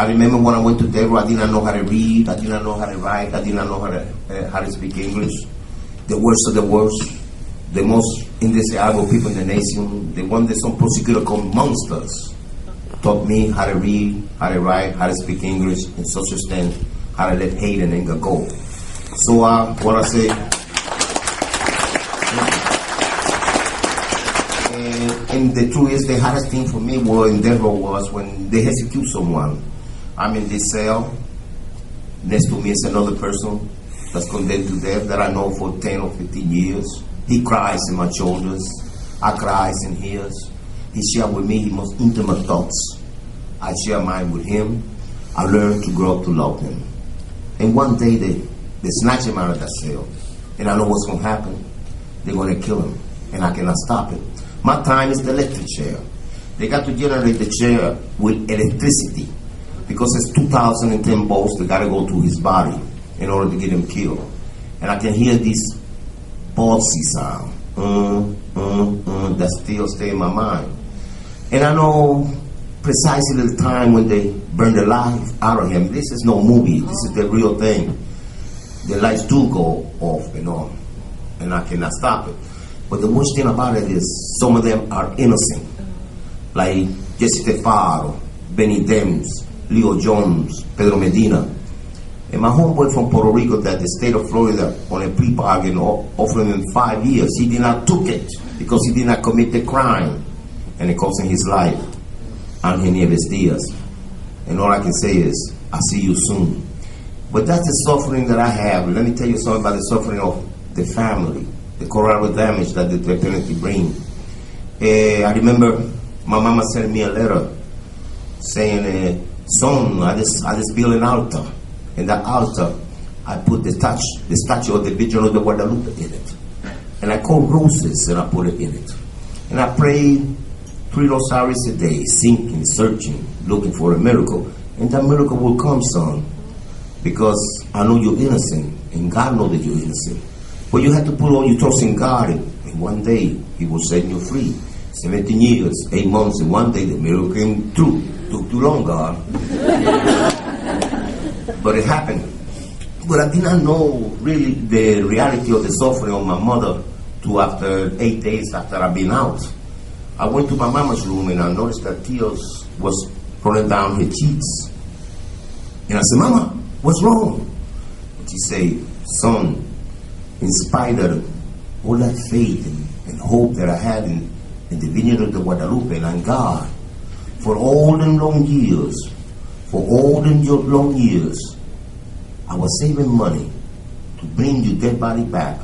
remember when I went to Devo, I did not know how to read, I did not know how to write, I did not know how to speak English. The worst of the worst. The most indesirable people in the nation, the one that some prosecutor called monsters, taught me how to read, how to write, how to speak English, and such extent how to let hate and anger go. So what I say, And the truth is, the hardest thing for me in death row was when they execute someone. I'm in this cell. Next to me is another person that's condemned to death that I know for 10 or 15 years. He cries in my shoulders. I cry in his. He shared with me his most intimate thoughts. I share mine with him. I learned to grow up to love him. And one day they snatch him out of that cell. And I know what's going to happen. They're going to kill him. And I cannot stop it. My time is the electric chair. They got to generate the chair with electricity. Because it's 2,010 volts, they got to go to his body in order to get him killed. And I can hear this pulsy sound. That still stay in my mind. And I know precisely the time when they burn the life out of him. This is no movie. This is the real thing. The lights do go off and on. And I cannot stop it. But the worst thing about it is some of them are innocent. Like Jesse Tefaro, Benny Dems, Leo Jones, Pedro Medina. And my homeboy from Puerto Rico that the state of Florida on a plea bargain offering him 5 years. He did not took it because he did not commit the crime. And it cost him his life. Angel Nieves Diaz. And all I can say is, I'll see you soon. But that's the suffering that I have. Let me tell you something about the suffering of the family, the collateral damage that the death penalty brings. I remember my mama sent me a letter saying, son, I just built an altar. In that altar, I put the statue of the Virgin of the Guadalupe in it. And I called roses and I put it in it. And I prayed 3 rosaries a day, seeking, searching, looking for a miracle. And that miracle will come, son. Because I know you're innocent, and God knows that you're innocent. But you have to put all your trust in God, and one day He will set you free. 17 years, 8 months, and one day the miracle came through. Took too long, God. But it happened. But I did not know really the reality of the suffering of my mother till after 8 days after I've been out. I went to my mama's room and I noticed that tears was running down her cheeks. And I said, Mama, what's wrong? And she said, son, in spite of all that faith and hope that I had in the Vineyard of the Guadalupe and on God, for all them long years, I was saving money to bring your dead body back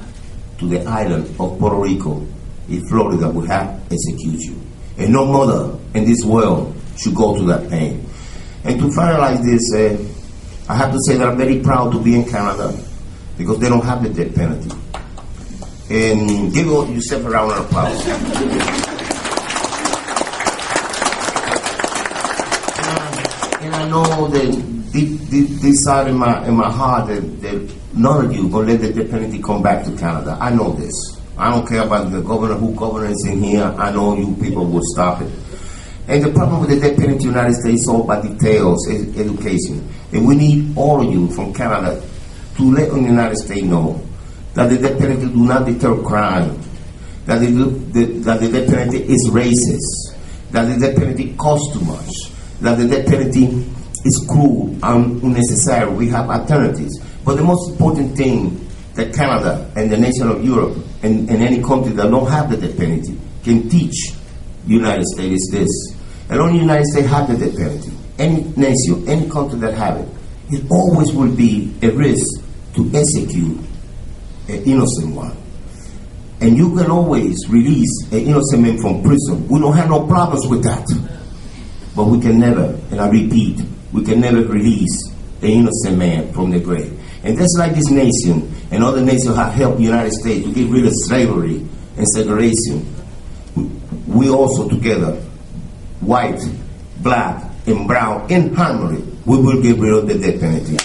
to the island of Puerto Rico in Florida would have execute you. And no mother in this world should go through that pain. And to finalize this, I have to say that I'm very proud to be in Canada because they don't have the death penalty. And give yourself a round of applause. And I know that deep side in my heart that none of you gonna let the death penalty come back to Canada. I know this. I don't care about the governor, who governs in here. I know you people will stop it. And the problem with the death penalty in the United States is all about details, education. And we need all of you from Canada to let the United States know that the death penalty do not deter crime, that the death penalty is racist, that the death penalty costs too much, that the death penalty is cruel and unnecessary. We have alternatives. But the most important thing that Canada and the nation of Europe and any country that don't have the death penalty can teach the United States is this. And only the United States have the death penalty. Any nation, any country that have it, it always will be a risk to execute an innocent one. And you can always release an innocent man from prison. We don't have no problems with that. But we can never, and I repeat, we can never release an innocent man from the grave. And that's like this nation and other nations have helped the United States to get rid of slavery and segregation. We also together, white, black, and brown, in harmony, we will get rid of the death penalty.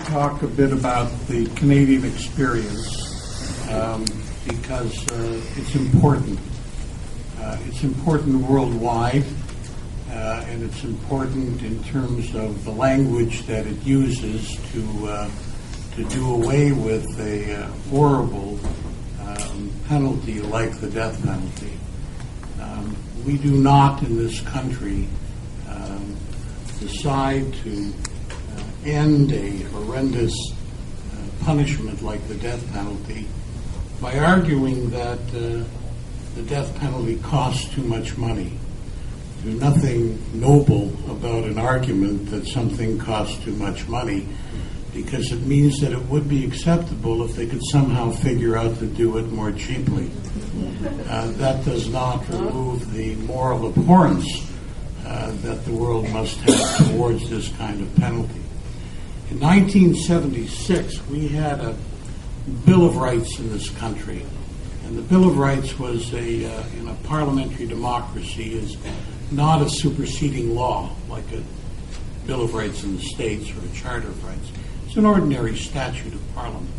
Talk a bit about the Canadian experience because it's important. It's important worldwide, and it's important in terms of the language that it uses to do away with a horrible penalty like the death penalty. We do not in this country decide to end a horrendous punishment like the death penalty by arguing that the death penalty costs too much money. There's nothing noble about an argument that something costs too much money, because it means that it would be acceptable if they could somehow figure out to do it more cheaply. That does not remove the moral abhorrence that the world must have towards this kind of penalty. In 1976, we had a Bill of Rights in this country, and the Bill of Rights was in a parliamentary democracy, is not a superseding law like a Bill of Rights in the States or a Charter of Rights. It's an ordinary statute of Parliament.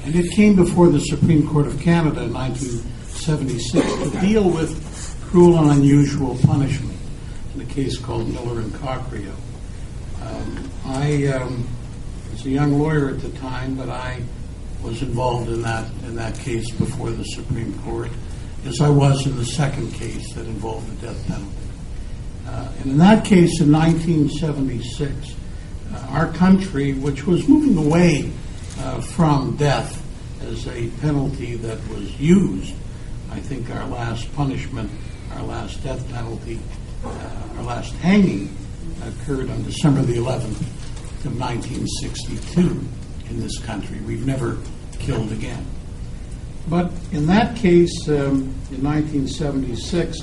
And it came before the Supreme Court of Canada in 1976 to deal with cruel and unusual punishment in a case called Miller and Cockrio. I was a young lawyer at the time, but I was involved in that case before the Supreme Court, as I was in the second case that involved the death penalty. And in that case, in 1976, our country, which was moving away from death as a penalty that was used, I think our last punishment, our last death penalty, our last hanging occurred on December the 11th of 1962 in this country. We've never killed again. But in that case, in 1976,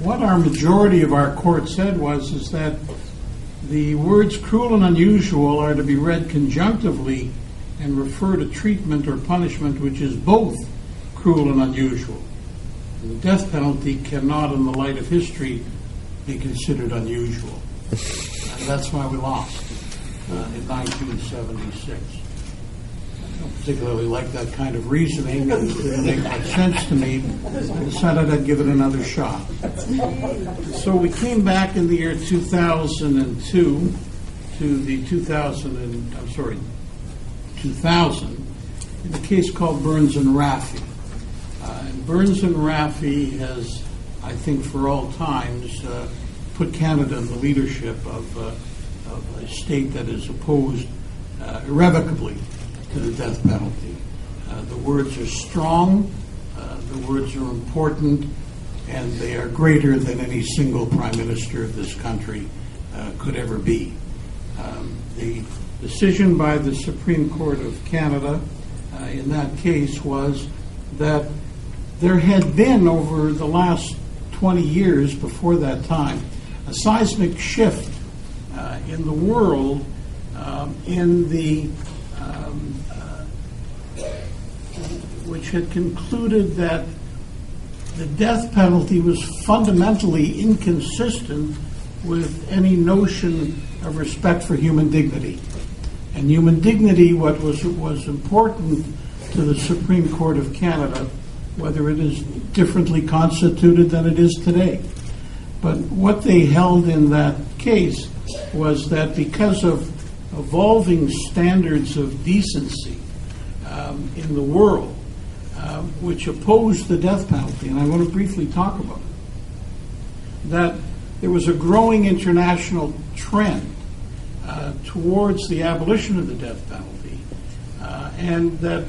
what our majority of our court said is that the words cruel and unusual are to be read conjunctively and refer to treatment or punishment which is both cruel and unusual. And the death penalty cannot, in the light of history, be considered unusual. And that's why we lost in 1976. I don't particularly like that kind of reasoning. It didn't make much sense to me. I decided I'd give it another shot. So we came back in the year 2002 to the 2000 in a case called Burns and Raffi. And Burns and Raffi has, I think, for all times, put Canada in the leadership of a state that is opposed irrevocably to the death penalty. The words are strong, the words are important, and they are greater than any single prime minister of this country could ever be. The decision by the Supreme Court of Canada in that case was that there had been, over the last 20 years before that time, a seismic shift in the world which had concluded that the death penalty was fundamentally inconsistent with any notion of respect for human dignity. And human dignity, what was important to the Supreme Court of Canada, whether it is differently constituted than it is today. But what they held in that case was that because of evolving standards of decency in the world, which opposed the death penalty, and I want to briefly talk about it, that there was a growing international trend towards the abolition of the death penalty, and that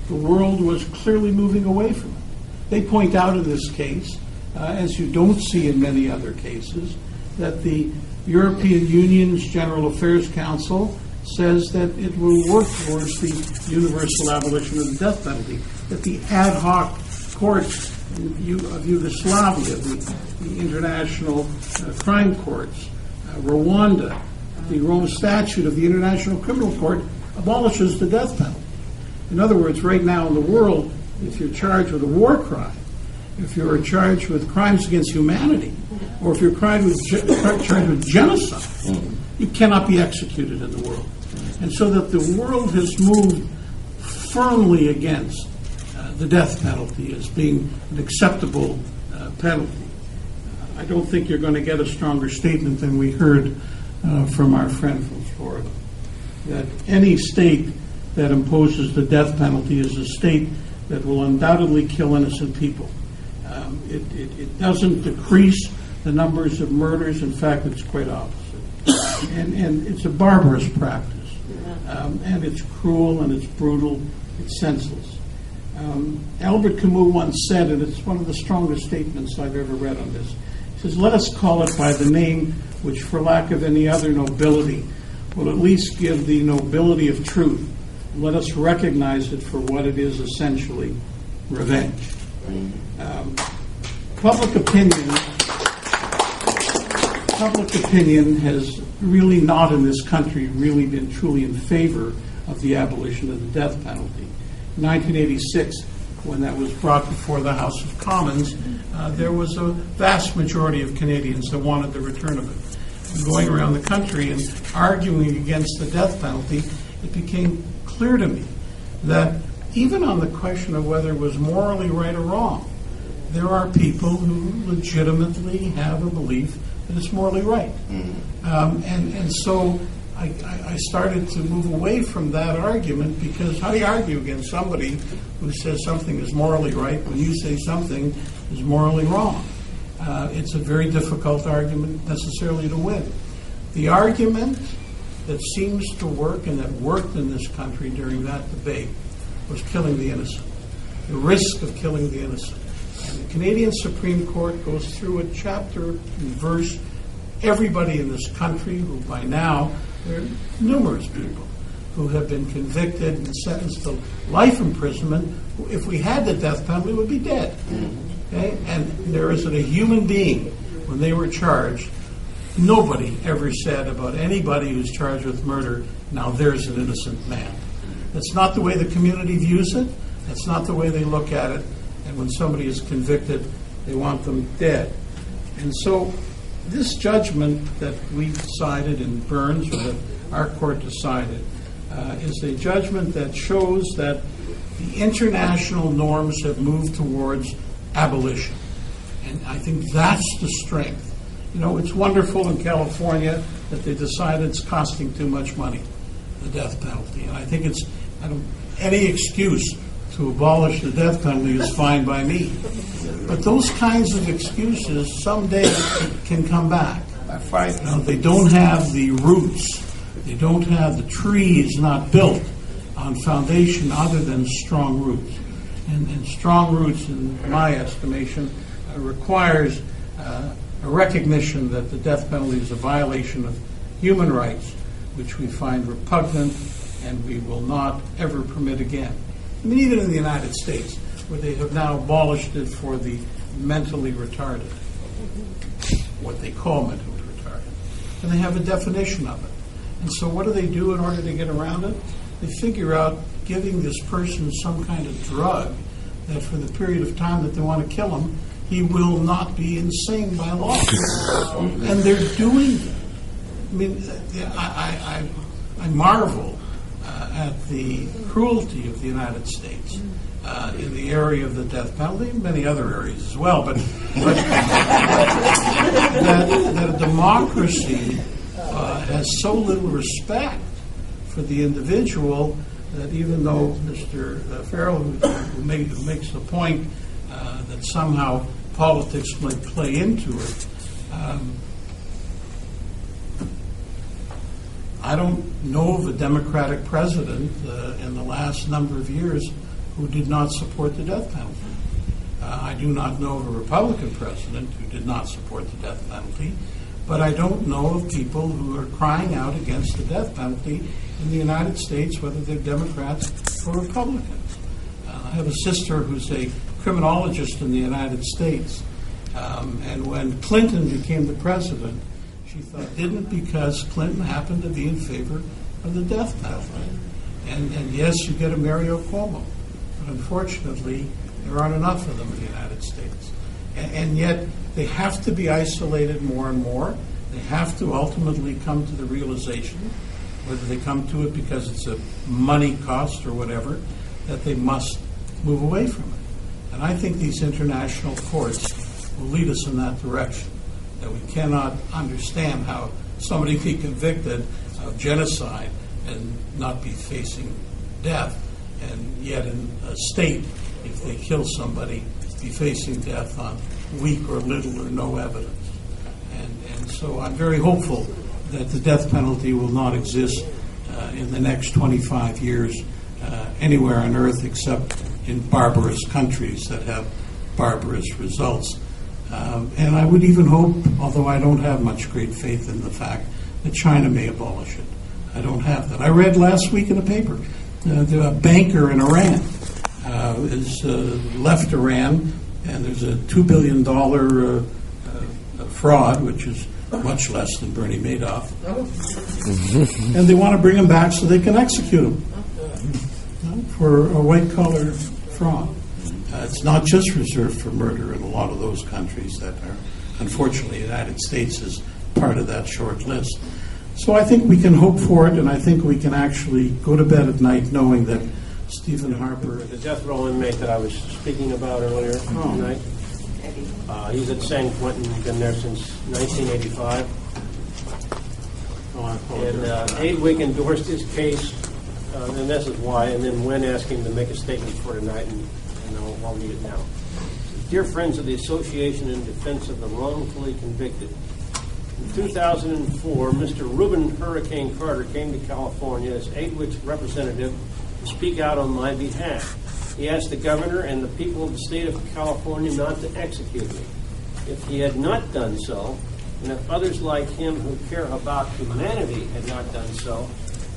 the world was clearly moving away from it. They point out in this case, as you don't see in many other cases, that the European Union's General Affairs Council says that it will work towards the universal abolition of the death penalty, that the ad hoc courts of Yugoslavia, the international crime courts, Rwanda, the Rome Statute of the International Criminal Court abolishes the death penalty. In other words, right now in the world, if you're charged with a war crime, if you're charged with crimes against humanity, or if you're charged with genocide, you cannot be executed in the world. And so that the world has moved firmly against the death penalty as being an acceptable penalty. I don't think you're going to get a stronger statement than we heard from our friend from Florida, that any state that imposes the death penalty is a state that will undoubtedly kill innocent people. It doesn't decrease the numbers of murders. In fact, it's quite opposite. And it's a barbarous practice. And it's cruel and it's brutal. It's senseless. Albert Camus once said, and it's one of the strongest statements I've ever read on this, he says, "Let us call it by the name which, for lack of any other nobility, will at least give the nobility of truth. Let us recognize it for what it is essentially, revenge." Public opinion has really not in this country really been truly in favor of the abolition of the death penalty. In 1986, when that was brought before the House of Commons, there was a vast majority of Canadians that wanted the return of it. And going around the country and arguing against the death penalty, it became clear to me that even on the question of whether it was morally right or wrong, there are people who legitimately have a belief that it's morally right. And so I started to move away from that argument, because how do you argue against somebody who says something is morally right when you say something is morally wrong? It's a very difficult argument necessarily to win. The argument that seems to work and that worked in this country during that debate was killing the innocent, the risk of killing the innocent. And the Canadian Supreme Court goes through a chapter and verse. Everybody in this country who by now, there are numerous people who have been convicted and sentenced to life imprisonment, who, if we had the death penalty, would be dead. Okay? And there isn't a human being, when they were charged, nobody ever said about anybody who's charged with murder, now there's an innocent man. That's not the way the community views it. That's not the way they look at it. And when somebody is convicted, they want them dead. And so this judgment that we decided in Burns, or that our court decided, is a judgment that shows that the international norms have moved towards abolition. And I think that's the strength. You know, it's wonderful in California that they decided it's costing too much money, the death penalty. And I think any excuse to abolish the death penalty is fine by me. But those kinds of excuses someday can come back. You know, they don't have the roots. They don't have the trees not built on foundation other than strong roots. And strong roots, in my estimation, requires a recognition that the death penalty is a violation of human rights, which we find repugnant and we will not ever permit again. I mean, even in the United States, where they have now abolished it for the mentally retarded, what they call mentally retarded. And they have a definition of it. And so what do they do in order to get around it? They figure out giving this person some kind of drug that for the period of time that they want to kill him, he will not be insane by law. And they're doing it. I mean, I marvel at the cruelty of the United States in the area of the death penalty, and many other areas as well, but that a democracy has so little respect for the individual that even though Mr. Farrell, who makes the point that somehow politics might play into it, I don't know of a Democratic president in the last number of years who did not support the death penalty. I do not know of a Republican president who did not support the death penalty, but I don't know of people who are crying out against the death penalty in the United States, whether they're Democrats or Republicans. I have a sister who's a criminologist in the United States, and when Clinton became the president, she thought, didn't because Clinton happened to be in favor of the death penalty. And yes, you get a Mario Cuomo, but unfortunately, there aren't enough of them in the United States. And yet, they have to be isolated more and more. They have to ultimately come to the realization, whether they come to it because it's a money cost or whatever, that they must move away from it. And I think these international courts will lead us in that direction, that we cannot understand how somebody can be convicted of genocide and not be facing death, and yet in a state, if they kill somebody, be facing death on weak or little or no evidence. And so I'm very hopeful that the death penalty will not exist in the next 25 years anywhere on earth except in barbarous countries that have barbarous results. And I would even hope, although I don't have much great faith in the fact, that China may abolish it. I don't have that. I read last week in a paper a banker in Iran has left Iran, and there's a $2 billion fraud, which is much less than Bernie Madoff. And they want to bring him back so they can execute him for a white-collar fraud. It's not just reserved for murder in a lot of those countries that are, unfortunately, the United States is part of that short list. So I think we can hope for it, and I think we can actually go to bed at night knowing that Stephen Harper... The death row inmate that I was speaking about earlier tonight, he's at San Quentin, been there since 1985. And Aidwyc endorsed his case, and this is why, and then Wynn asked him to make a statement for tonight, and I'll read it now. Dear friends of the Association in Defense of the Wrongfully Convicted, in 2004, Mr. Reuben Hurricane Carter came to California as Aidwic's representative to speak out on my behalf. He asked the governor and the people of the state of California not to execute me. If he had not done so, and if others like him who care about humanity had not done so,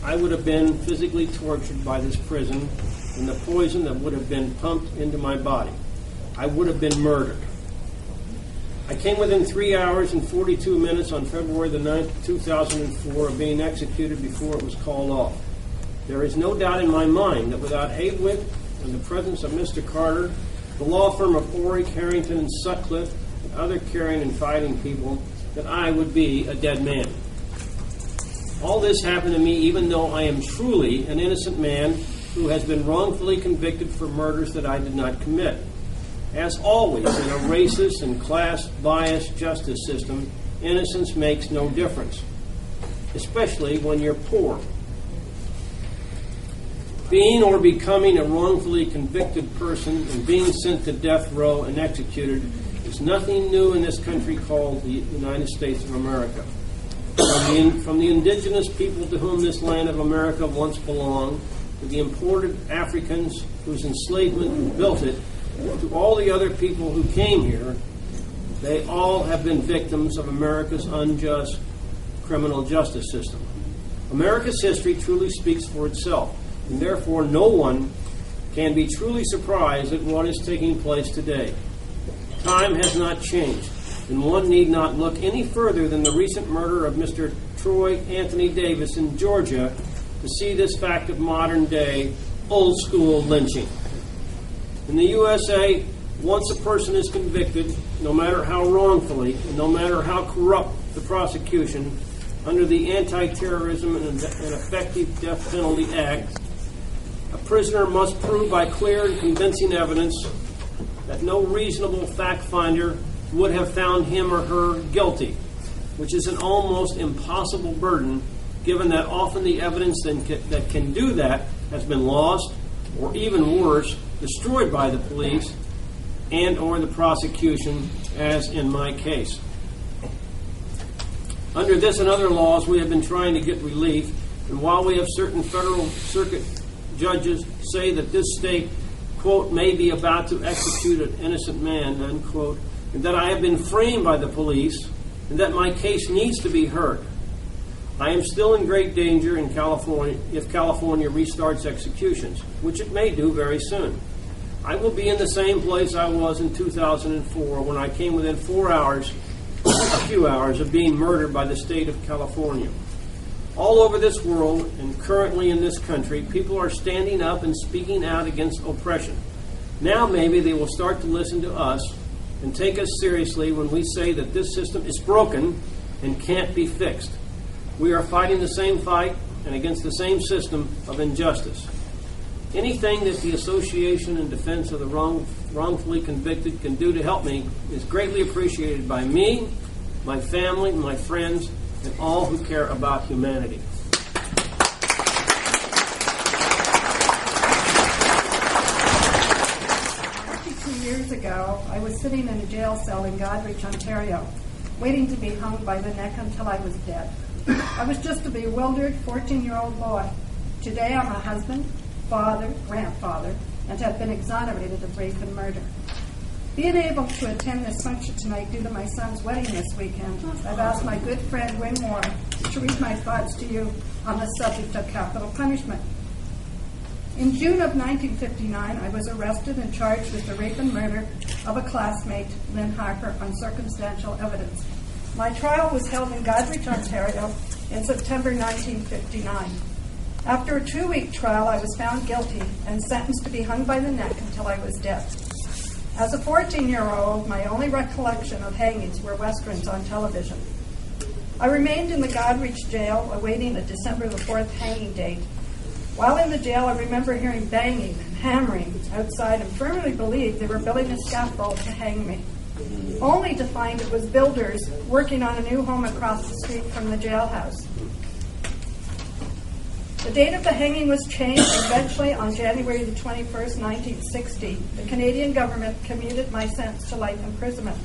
I would have been physically tortured by this prison and the poison that would have been pumped into my body. I would have been murdered. I came within 3 hours and 42 minutes on February the 9th, 2004 of being executed before it was called off. There is no doubt in my mind that without Aidwyc and the presence of Mr. Carter, the law firm of Orrick, Harrington, and Sutcliffe, and other caring and fighting people, that I would be a dead man. All this happened to me even though I am truly an innocent man who has been wrongfully convicted for murders that I did not commit. As always, in a racist and class-biased justice system, innocence makes no difference, especially when you're poor. Being or becoming a wrongfully convicted person and being sent to death row and executed is nothing new in this country called the United States of America. From the indigenous people to whom this land of America once belonged, to the imported Africans whose enslavement built it, to all the other people who came here, they all have been victims of America's unjust criminal justice system. America's history truly speaks for itself, and therefore no one can be truly surprised at what is taking place today. Time has not changed, and one need not look any further than the recent murder of Mr. Troy Anthony Davis in Georgia to see this fact of modern day, old school lynching. In the USA, once a person is convicted, no matter how wrongfully, and no matter how corrupt the prosecution, under the Anti-Terrorism and Effective Death Penalty Act, a prisoner must prove by clear and convincing evidence that no reasonable fact finder would have found him or her guilty, which is an almost impossible burden, given that often the evidence that can do that has been lost, or even worse, destroyed by the police and or the prosecution, as in my case. Under this and other laws, we have been trying to get relief, and while we have certain federal circuit judges say that this state, quote, may be about to execute an innocent man, unquote, and that I have been framed by the police, and that my case needs to be heard, I am still in great danger in California if California restarts executions, which it may do very soon. I will be in the same place I was in 2004 when I came within 4 hours, a few hours, of being murdered by the state of California. All over this world and currently in this country, people are standing up and speaking out against oppression. Now maybe they will start to listen to us and take us seriously when we say that this system is broken and can't be fixed. We are fighting the same fight and against the same system of injustice. Anything that the Association in Defense of the Wrongfully Convicted can do to help me is greatly appreciated by me, my family, my friends, and all who care about humanity. years ago, I was sitting in a jail cell in Godrich, Ontario, waiting to be hung by the neck until I was dead. I was just a bewildered 14-year-old boy. Today I'm a husband, father, grandfather, and have been exonerated of rape and murder. Being able to attend this function tonight due to my son's wedding this weekend, I've asked my good friend Wynn Moore to read my thoughts to you on the subject of capital punishment. In June of 1959, I was arrested and charged with the rape and murder of a classmate, Lynn Harper, on circumstantial evidence. My trial was held in Godrich, Ontario, in September 1959. After a 2-week trial, I was found guilty and sentenced to be hung by the neck until I was dead. As a 14-year-old, my only recollection of hangings were westerns on television. I remained in the Godrich jail awaiting a December the 4th hanging date. While in the jail, I remember hearing banging and hammering outside and firmly believed they were building a scaffold to hang me, only to find it was builders working on a new home across the street from the jailhouse. The date of the hanging was changed eventually on January the 21st, 1960. The Canadian government commuted my sentence to life imprisonment.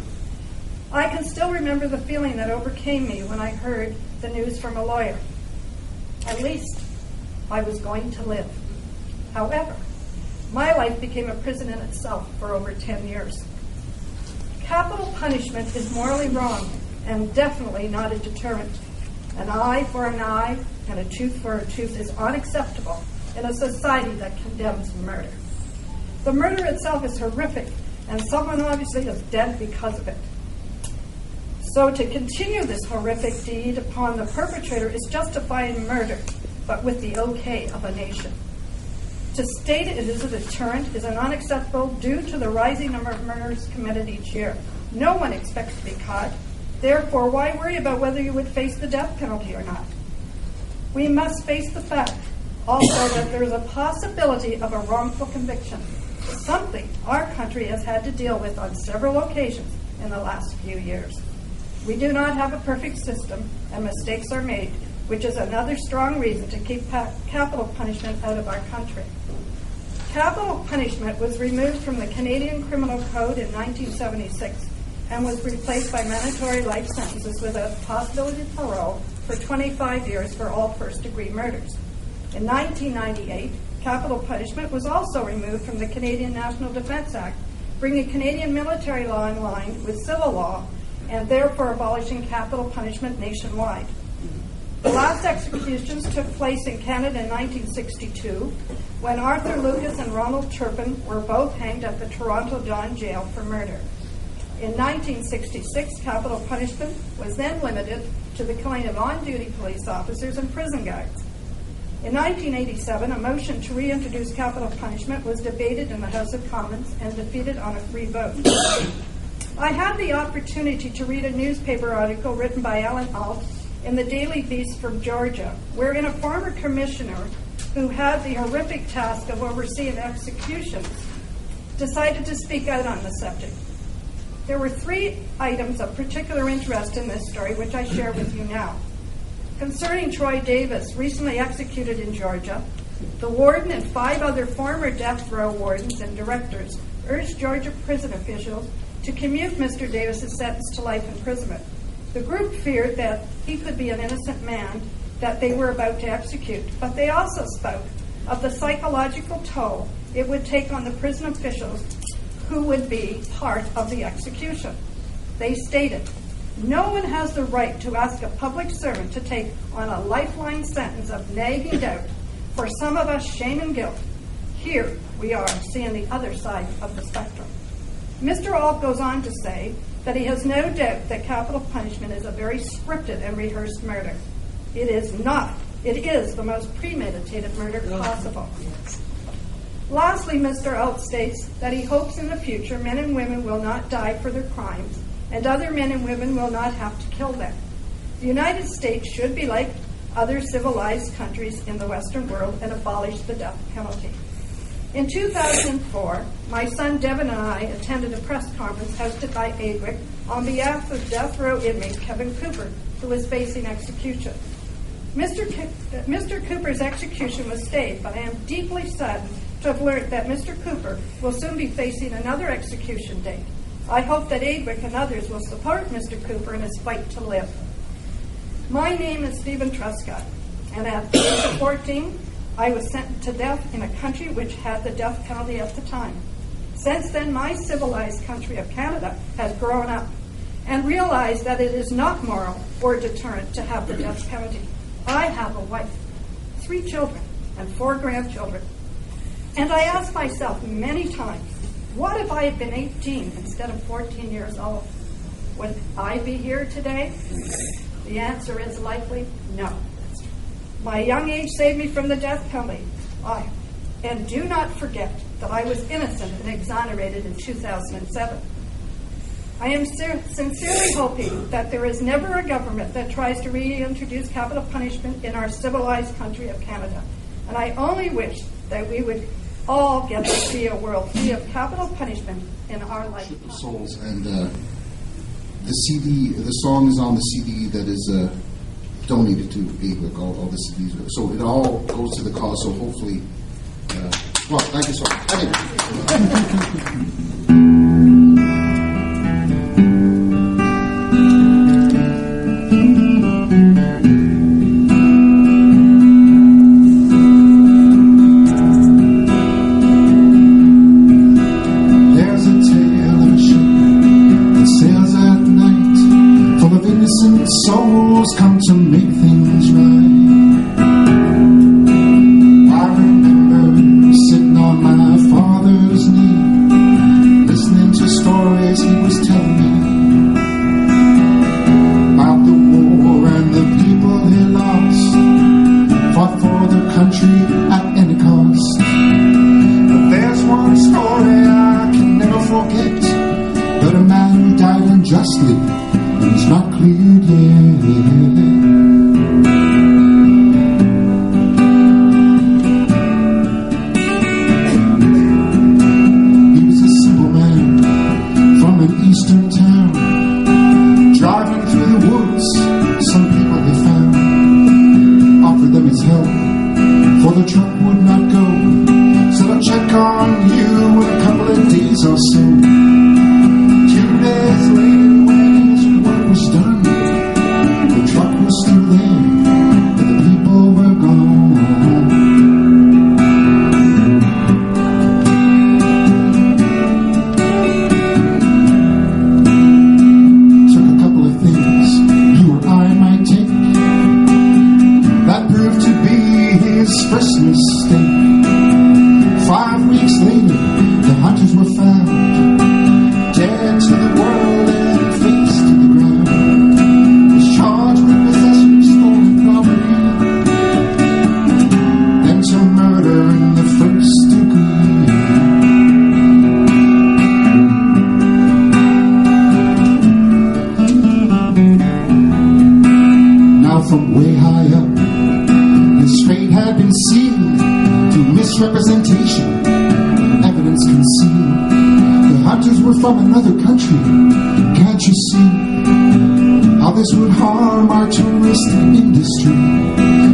I can still remember the feeling that overcame me when I heard the news from a lawyer. At least I was going to live. However, my life became a prison in itself for over 10 years. Capital punishment is morally wrong and definitely not a deterrent. An eye for an eye and a tooth for a tooth is unacceptable in a society that condemns murder. The murder itself is horrific, and someone obviously is dead because of it. So to continue this horrific deed upon the perpetrator is justifying murder, but with the okay of a nation. To state it is a deterrent is unacceptable due to the rising number of murders committed each year. No one expects to be caught. Therefore, why worry about whether you would face the death penalty or not? We must face the fact also that there is a possibility of a wrongful conviction, something our country has had to deal with on several occasions in the last few years. We do not have a perfect system, and mistakes are made, which is another strong reason to keep capital punishment out of our country. Capital punishment was removed from the Canadian Criminal Code in 1976 and was replaced by mandatory life sentences with a possibility of parole for 25 years for all first-degree murders. In 1998, capital punishment was also removed from the Canadian National Defence Act, bringing Canadian military law in line with civil law and therefore abolishing capital punishment nationwide. The last executions took place in Canada in 1962 when Arthur Lucas and Ronald Turpin were both hanged at the Toronto Don Jail for murder. In 1966, capital punishment was then limited to the killing of on-duty police officers and prison guards. In 1987, a motion to reintroduce capital punishment was debated in the House of Commons and defeated on a free vote. I had the opportunity to read a newspaper article written by Alan Alt in the Daily Beast from Georgia, wherein a former commissioner who had the horrific task of overseeing executions decided to speak out on the subject. There were 3 items of particular interest in this story, which I share with you now. Concerning Troy Davis, recently executed in Georgia, the warden and 5 other former death row wardens and directors urged Georgia prison officials to commute Mr. Davis's sentence to life imprisonment. The group feared that he could be an innocent man that they were about to execute, but they also spoke of the psychological toll it would take on the prison officials who would be part of the execution. They stated, "No one has the right to ask a public servant to take on a lifeline sentence of nagging doubt. For some of us, shame and guilt. Here we are seeing the other side of the spectrum." Mr. Alt goes on to say that he has no doubt that capital punishment is a very scripted and rehearsed murder. It is not. It is the most premeditated murder possible. Lastly, Mr. Alt states that he hopes in the future men and women will not die for their crimes and other men and women will not have to kill them. The United States should be like other civilized countries in the Western world and abolish the death penalty. In 2004, my son Devin and I attended a press conference hosted by Aidwyc on behalf of death row inmate Kevin Cooper, who was facing execution. Mr. Cooper's execution was stayed, but I am deeply saddened to have learned that Mr. Cooper will soon be facing another execution date. I hope that Aidwyc and others will support Mr. Cooper in his fight to live. My name is Stephen Truscott, and at the age of 14, I was sentenced to death in a country which had the death penalty at the time. Since then, my civilized country of Canada has grown up and realized that it is not moral or deterrent to have the death penalty. I have a wife, 3 children, and 4 grandchildren. And I ask myself many times, what if I had been 18 instead of 14 years old? Would I be here today? The answer is likely no. My young age saved me from the death penalty. And do not forget that I was innocent and exonerated in 2007. I am sincerely hoping that there is never a government that tries to reintroduce capital punishment in our civilized country of Canada. And I only wish that we would all get to see a world free of capital punishment in our lifetime. Souls, and the CD, the song is on the CD that is donated to Aidwyc, all the CDs. So it all goes to the cause, so hopefully, well, thank you so much. Anyway. Souls come to make things right. I remember sitting on my father's knee, listening to stories he was telling me about the war and the people he lost, fought for their country at any cost. But there's one story I can never forget, about a man who died unjustly. It's not cleared yet. He was a simple man from an eastern town, driving through the woods. Some people he found offered them his help, for the truck would not go. Said, I'll check on you in a couple of days or so. 2 days later, was done. The truck was still there, but the people were gone. Took a couple of things you or I might take. That proved to be his first mistake. 5 weeks later, the hunters were found, dead to the world and face to the ground. From way high up, his fate had been sealed through misrepresentation, evidence concealed. The hunters were from another country. Can't you see how this would harm our tourist industry?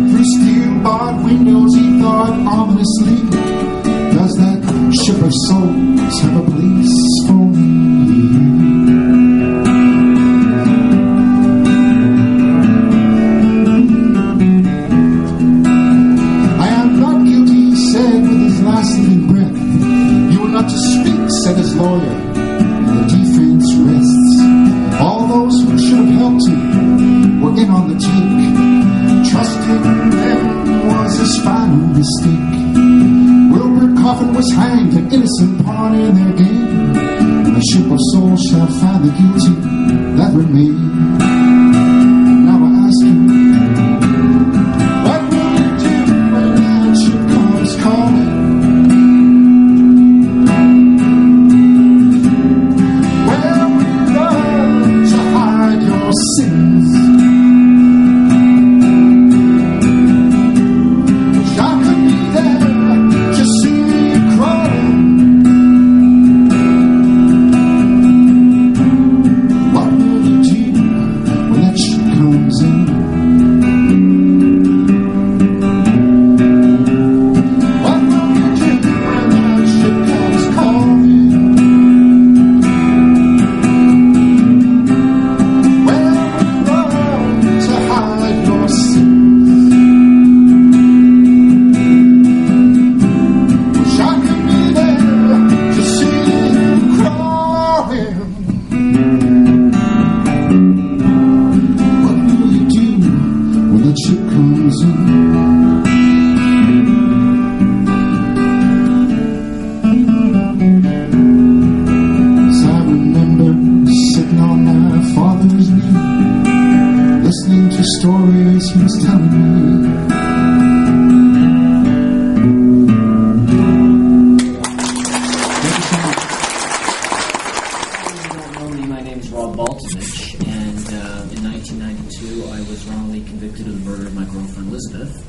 Through steel-barred windows, he thought ominously, does that ship of souls have a place for me? Said his lawyer, and the defense rests. All those who should have helped him were in on the take. Trusting them was his final mistake. Wilbur Coffin was hanged, an innocent pawn in their game. And the ship of souls shall find the guilty that remain. Now I ask you, what will you do when that ship comes calling? Sins. Wish I could be there to see you crawling. What will you do the chip comes in. As I remember sitting on my father's knee, listening to stories he was telling me. In 1992, I was wrongly convicted of the murder of my girlfriend Elizabeth.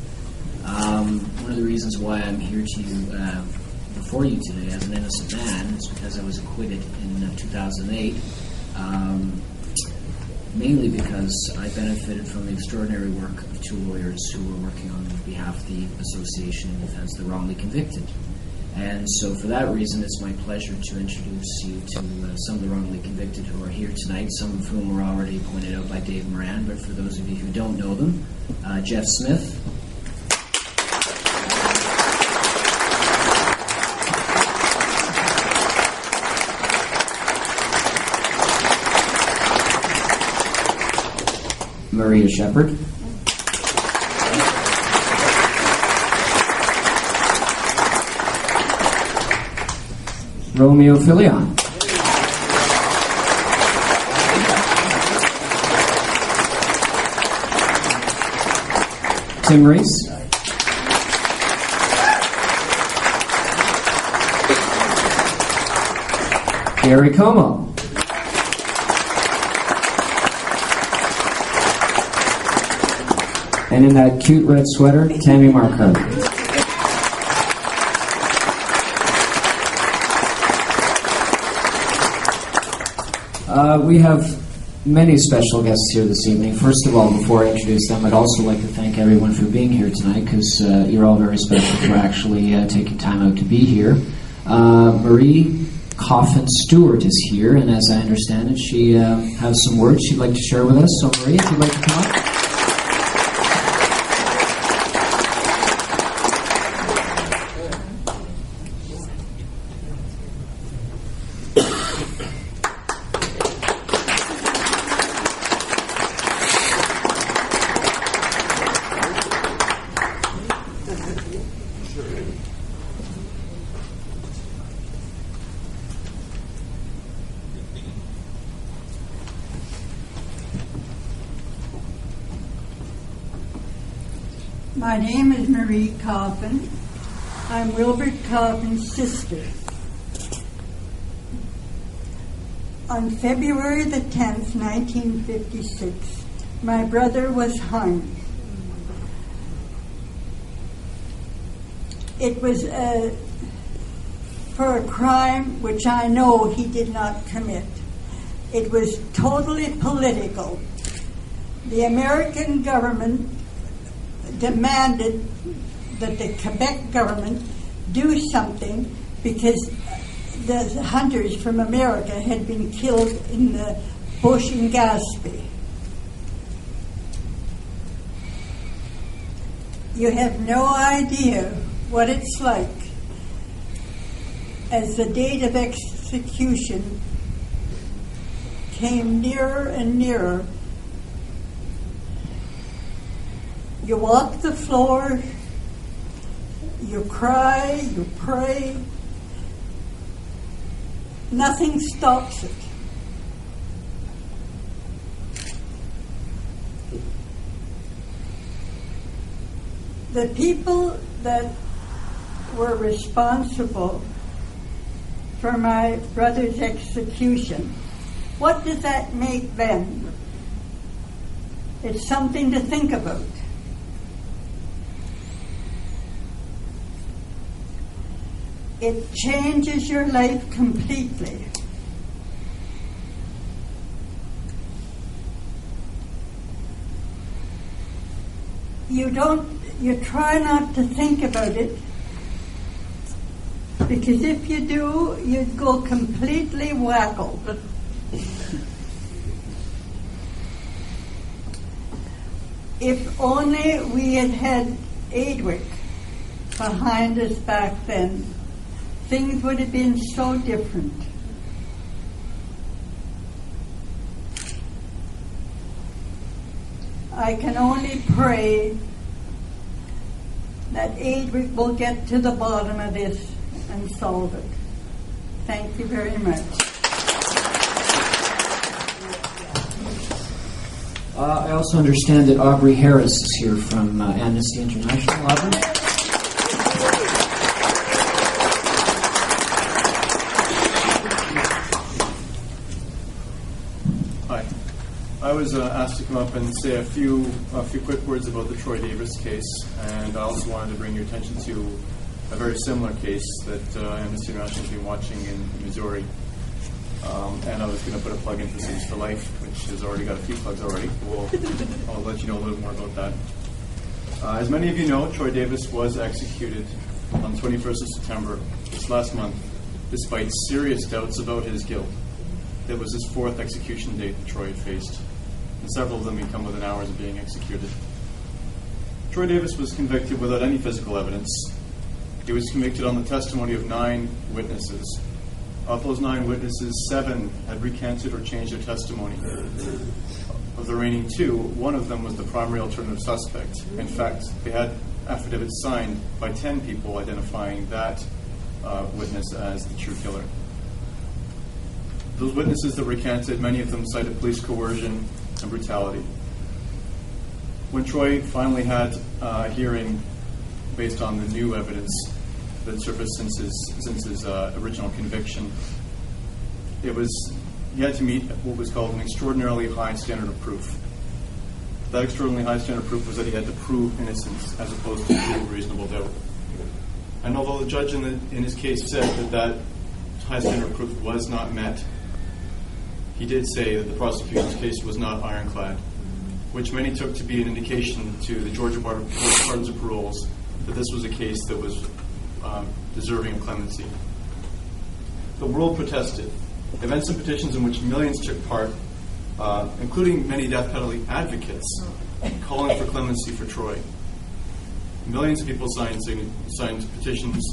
One of the reasons why I'm here to you before you today as an innocent man is because I was acquitted in 2008, mainly because I benefited from the extraordinary work of two lawyers who were working on behalf of the Association in Defense of the Wrongly Convicted. And so for that reason, it's my pleasure to introduce you to some of the wrongly convicted who are here tonight, some of whom were already pointed out by Dave Moran, but for those of you who don't know them, Jeff Smith, Maria Shepard, Romeo Filion, Tim Reese, Gary Como, and in that cute red sweater, Tammy Markert. We have many special guests here this evening. First of all, before I introduce them, I'd also like to thank everyone for being here tonight, because you're all very special for actually taking time out to be here. Marie Coffin Stewart is here, and as I understand it, she has some words she'd like to share with us. So Marie, if you'd like to come up. My name is Marie Coffin. I'm Wilbert Coffin's sister. On February the 10th, 1956, my brother was hung. It was for a crime which I know he did not commit. It was totally political. The American government demanded that the Quebec government do something because the hunters from America had been killed in the bush in Gaspé. You have no idea what it's like as the date of execution came nearer and nearer. You walk the floor, you cry, you pray. Nothing stops it. The people that were responsible for my brother's execution, what does that make them? It's something to think about. It changes your life completely. You try not to think about it, because if you do, you'd go completely wacko. If only we had had Aidwyc behind us back then, things would have been so different. I can only pray that Aidwyc will get to the bottom of this and solve it. Thank you very much. I also understand that Aubrey Harris is here from Amnesty International. Aubrey? Hi. I was asked to come up and say a few quick words about the Troy Davis case, and I also wanted to bring your attention to a very similar case that Amnesty International has been watching in Missouri. And I was going to put a plug in for Cities for Life, which has already got a few plugs already. I'll let you know a little more about that. As many of you know, Troy Davis was executed on the 21st of September, this last month, despite serious doubts about his guilt. It was his fourth execution date that Troy had faced, and several of them had come within hours of being executed. Troy Davis was convicted without any physical evidence. He was convicted on the testimony of 9 witnesses. Of those 9 witnesses, 7 had recanted or changed their testimony. Of the remaining 2, one of them was the primary alternative suspect. In fact, they had affidavits signed by 10 people identifying that witness as the true killer. Those witnesses that recanted, many of them cited police coercion and brutality. When Troy finally had a hearing based on the new evidence that surfaced since his original conviction, he had to meet what was called an extraordinarily high standard of proof. That extraordinarily high standard of proof was that he had to prove innocence as opposed to prove reasonable doubt. And although the judge in his case said that high standard of proof was not met, he did say that the prosecution's case was not ironclad, which many took to be an indication to the Georgia Pardons and Paroles that this was a case that was deserving of clemency. The world protested. Events and petitions in which millions took part, including many death penalty advocates, calling for clemency for Troy. Millions of people signed petitions,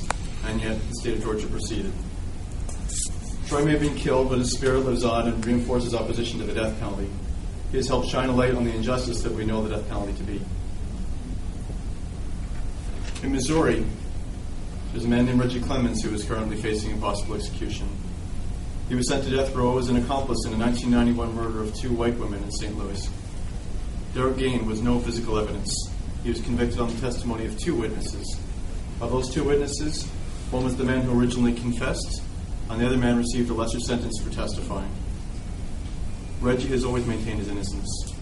and yet the state of Georgia proceeded. Troy may have been killed, but his spirit lives on and reinforces opposition to the death penalty. He has helped shine a light on the injustice that we know the death penalty to be. In Missouri, there's a man named Reggie Clemens who is currently facing a possible execution. He was sent to death row as an accomplice in a 1991 murder of 2 white women in St. Louis. There again was no physical evidence. He was convicted on the testimony of 2 witnesses. Of those 2 witnesses, one was the man who originally confessed, and the other man received a lesser sentence for testifying. Reggie has always maintained his innocence.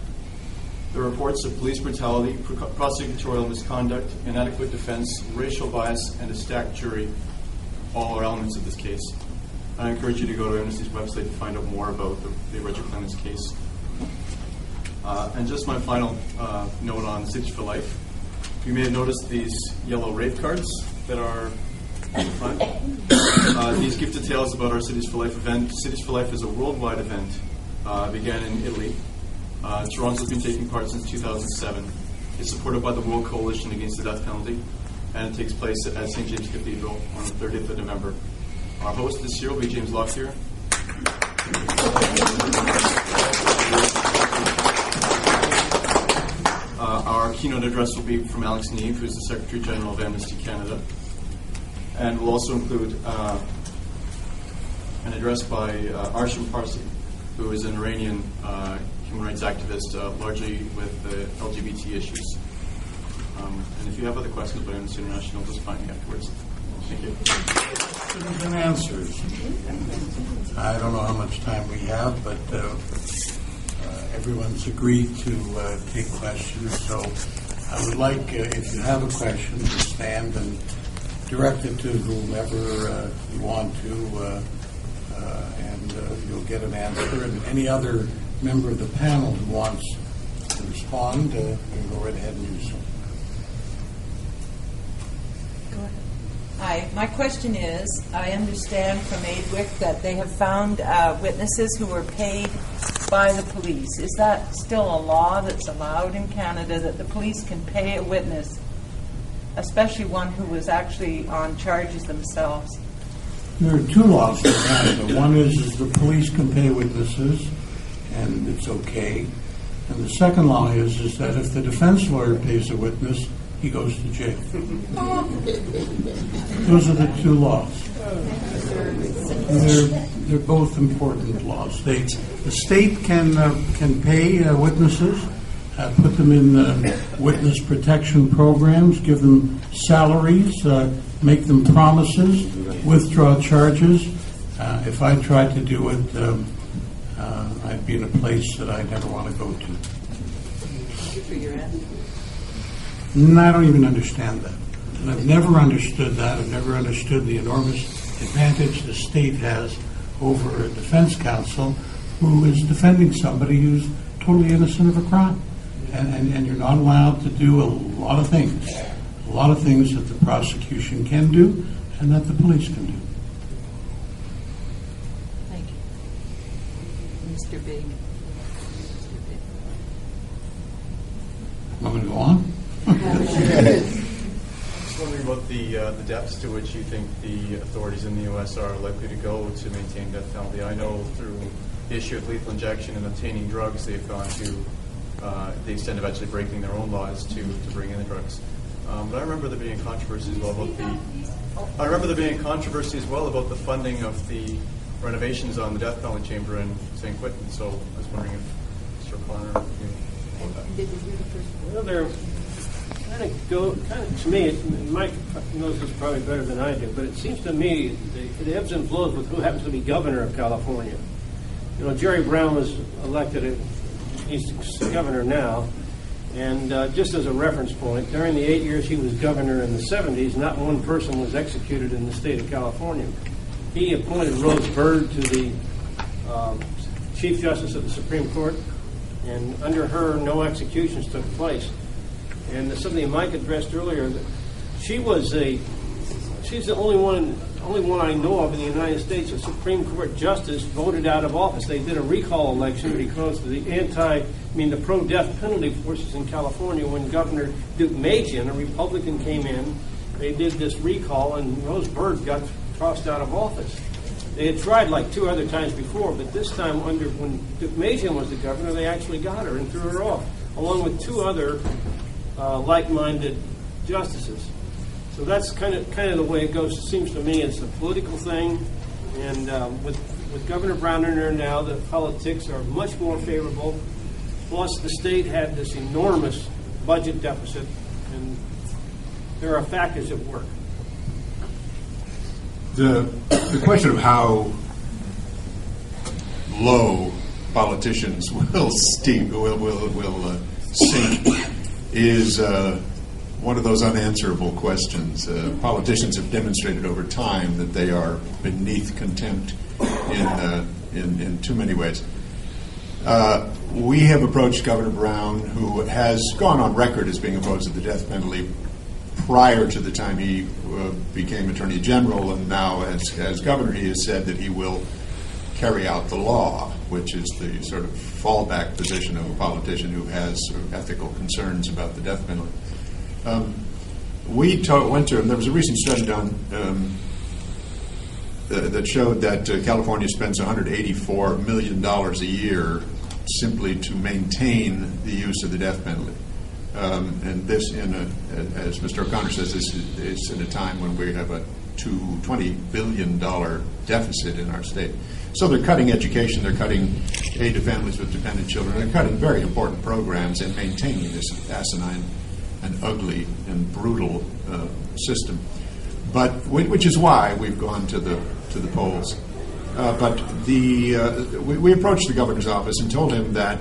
The reports of police brutality, prosecutorial misconduct, inadequate defense, racial bias, and a stacked jury all are elements of this case. I encourage you to go to Amnesty's website to find out more about the Reggie Clemens case. And just my final note on Cities for Life. You may have noticed these yellow rave cards that are in the front. These give details about our Cities for Life event. Cities for Life is a worldwide event. Began in Italy. Toronto's been taking part since 2007. It's supported by the World Coalition Against the Death Penalty, and it takes place at St. James Cathedral on the 30th of November. Our host this year will be James Lockyer. Our keynote address will be from Alex Neve, who's the Secretary General of Amnesty Canada. And we'll also include an address by Arsham Parsi, who is an Iranian human rights activist, largely with the LGBT issues. And if you have other questions about Amnesty International, just find me afterwards. Thank you. Questions and answers. I don't know how much time we have, but everyone's agreed to take questions. So I would like, if you have a question, to stand and direct it to whomever you want to, and you'll get an answer. And any other member of the panel who wants to respond, you can go right ahead and do so. Go ahead. Hi, my question is, I understand from Aidwyc that they have found witnesses who were paid by the police. Is that still a law that's allowed in Canada, that the police can pay a witness, especially one who was actually on charges themselves? There are 2 laws in Canada. One is the police can pay witnesses, and it's okay. And the second law is that if the defense lawyer pays a witness, he goes to jail. Those are the two laws. They're both important laws. The state can pay witnesses, put them in witness protection programs, give them salaries, make them promises, withdraw charges. If I tried to do it, I'd be in a place that I never want to go to. I don't even understand that. And I've never understood that. I've never understood the enormous advantage the state has over a defense counsel who is defending somebody who's totally innocent of a crime. And you're not allowed to do a lot of things that the prosecution can do and that the police can do. Thank you. Mr. Big. Want me to go on? I was wondering about the depths to which you think the authorities in the U.S. are likely to go to maintain death penalty. I know through the issue of lethal injection and obtaining drugs, they've gone to the extent of actually breaking their own laws to bring in the drugs. But I remember there being controversy as well about the funding of the renovations on the death penalty chamber in St. Quentin. So I was wondering if Mr. O'Connor knew about that. Well, they're kind of to me, Mike knows this probably better than I do, but it seems to me it ebbs and flows with who happens to be governor of California. You know, Jerry Brown was elected, he's governor now, and just as a reference point, during the 8 years he was governor in the 70s, not one person was executed in the state of California. He appointed Rose Bird to the Chief Justice of the Supreme Court, and under her, no executions took place. And something Mike addressed earlier, that she's the only one I know of in the United States, a Supreme Court justice voted out of office. They did a recall election because the the pro-death penalty forces in California, when Governor Duke Majan, a Republican, came in, they did this recall, and Rose Bird got tossed out of office. They had tried like 2 other times before, but this time, when Duke Majan was the governor, they actually got her and threw her off, along with 2 other like-minded justices. So that's kind of the way it goes. It seems to me it's a political thing, and with Governor Brown in there now, the politics are much more favorable. Plus, the state had this enormous budget deficit, and there are factors at work. The question of how low politicians will sink is one of those unanswerable questions. Politicians have demonstrated over time that they are beneath contempt in too many ways. We have approached Governor Brown, who has gone on record as being opposed to the death penalty prior to the time he became Attorney General, and now as governor he has said that he will carry out the law, which is the sort of fallback position of a politician who has sort of ethical concerns about the death penalty. Went to him. There was a recent study done that showed that California spends $184 million a year simply to maintain the use of the death penalty. And this, as Mr. O'Connor says, this is in a time when we have a $20 billion deficit in our state. So they're cutting education, they're cutting aid to families with dependent children, they're cutting very important programs and maintaining this asinine and ugly and brutal system. But which is why we've gone to the polls. But we approached the governor's office and told him that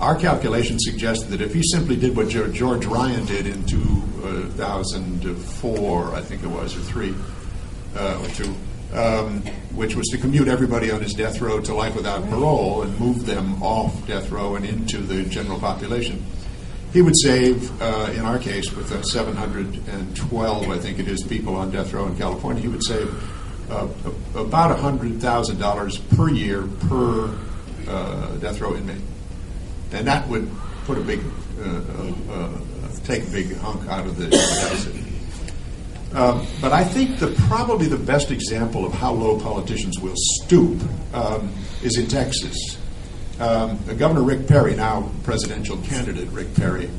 our calculations suggested that if he simply did what George Ryan did in 2004, I think it was, or 3, or 2, which was to commute everybody on his death row to life without parole and move them off death row and into the general population, he would save, in our case, with 712, I think it is, people on death row in California, he would save about $100,000 per year per death row inmate. And that would put take a big hunk out of the deficit. But I think probably the best example of how low politicians will stoop is in Texas. Governor Rick Perry, now presidential candidate Rick Perry,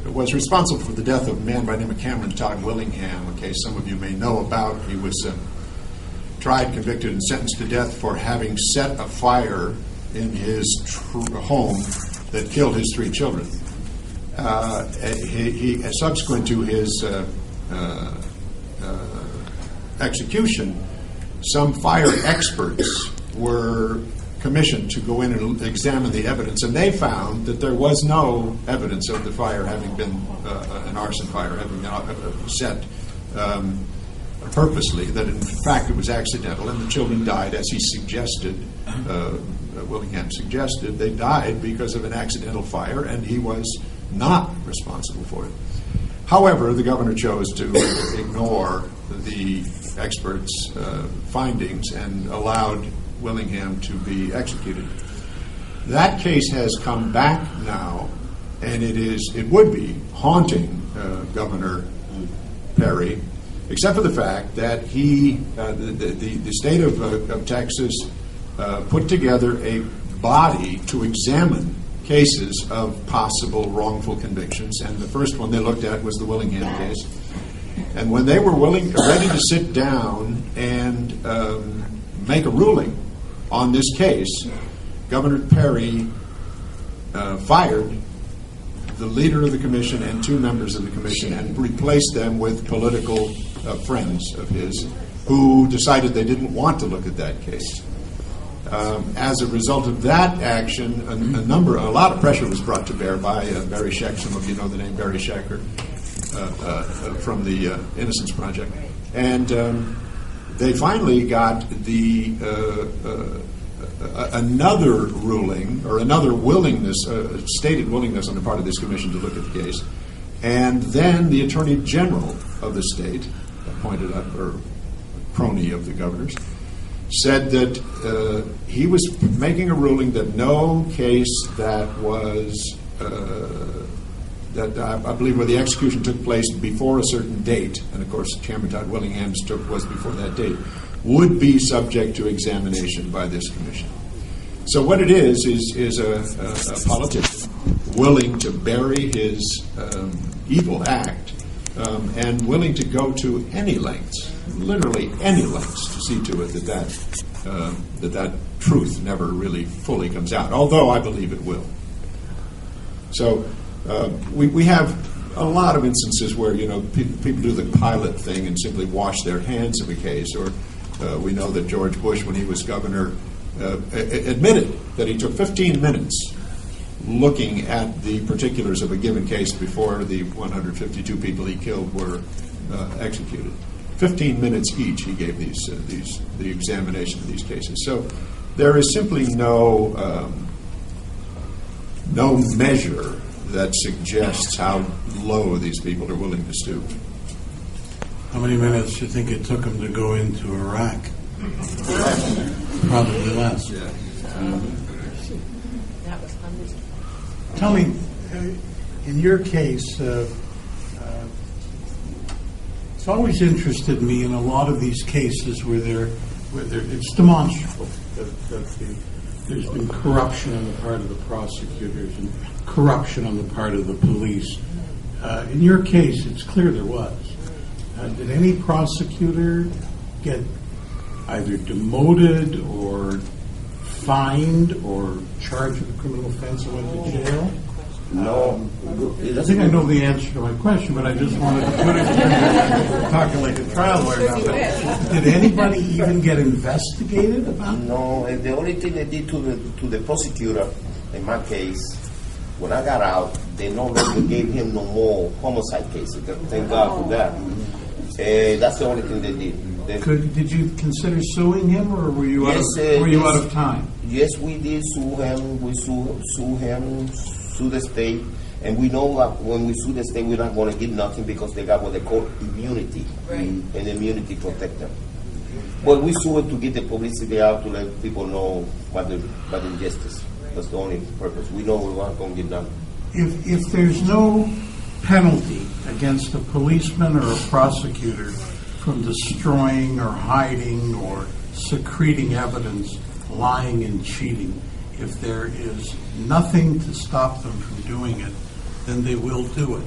was responsible for the death of a man by the name of Cameron Todd Willingham, a case some of you may know about. He was tried, convicted, and sentenced to death for having set a fire in his home that killed his 3 children. Subsequent to his execution, some fire experts were commissioned to go in and examine the evidence, and they found that there was no evidence of the fire having been an arson fire, having been set purposely, that in fact it was accidental, and the children died as he suggested, Willingham suggested. They died because of an accidental fire, and he was not responsible for it. However, the governor chose to ignore the experts' findings and allowed Willingham to be executed. That case has come back now, and it would be haunting Governor Perry, except for the fact that the state of Texas put together a body to examine cases of possible wrongful convictions, and the first one they looked at was the Willingham case. And when they were ready to sit down and make a ruling on this case, Governor Perry fired the leader of the commission and 2 members of the commission and replaced them with political friends of his who decided they didn't want to look at that case. As a result of that action, a lot of pressure was brought to bear by Barry Scheck. Some of you know the name Barry Schecker from the Innocence Project. And they finally got another ruling, or another willingness, stated willingness on the part of this commission to look at the case. And then the Attorney General of the state, appointed up, or crony of the governor's, said that he was making a ruling that no case that was, I believe where the execution took place before a certain date, and of course Cameron Todd Willingham's was before that date, would be subject to examination by this commission. So what it is a politician willing to bury his evil act and willing to go to any lengths, literally any lengths, to see to it that truth never really fully comes out, although I believe it will. So we have a lot of instances where, people do the pilot thing and simply wash their hands of a case, or we know that George Bush, when he was governor, admitted that he took 15 minutes looking at the particulars of a given case before the 152 people he killed were executed. 15 minutes each he gave the examination of these cases. So there is simply no measure that suggests how low these people are willing to stoop. How many minutes do you think it took him to go into Iraq? Probably less. Tell me, in your case, it's always interested me in a lot of these cases where it's demonstrable that there's been corruption on the part of the prosecutors and corruption on the part of the police. In your case, it's clear there was. Did any prosecutor get either demoted or fined or charged with a criminal offense and went to jail? No. I think I know the answer to my question, but I just wanted to put it here. Talking like a trial lawyer now. Did anybody even get investigated about it? No, and the only thing they did to the prosecutor, in my case, when I got out, they no longer gave him no more homicide cases. Thank God for that. That's the only thing they did. Did you consider suing him, or were you out of time? Yes, we did sue him. We sue him, sue the state, and we know that when we sue the state, we're not going to get nothing because they got what they call immunity, and immunity protect them. But we sue it to get the publicity out to let people know about the injustice. That's the only purpose. We know we're not going to get done. If there's no penalty against a policeman or a prosecutor from destroying or hiding or secreting evidence, lying and cheating, if there is nothing to stop them from doing it, then they will do it.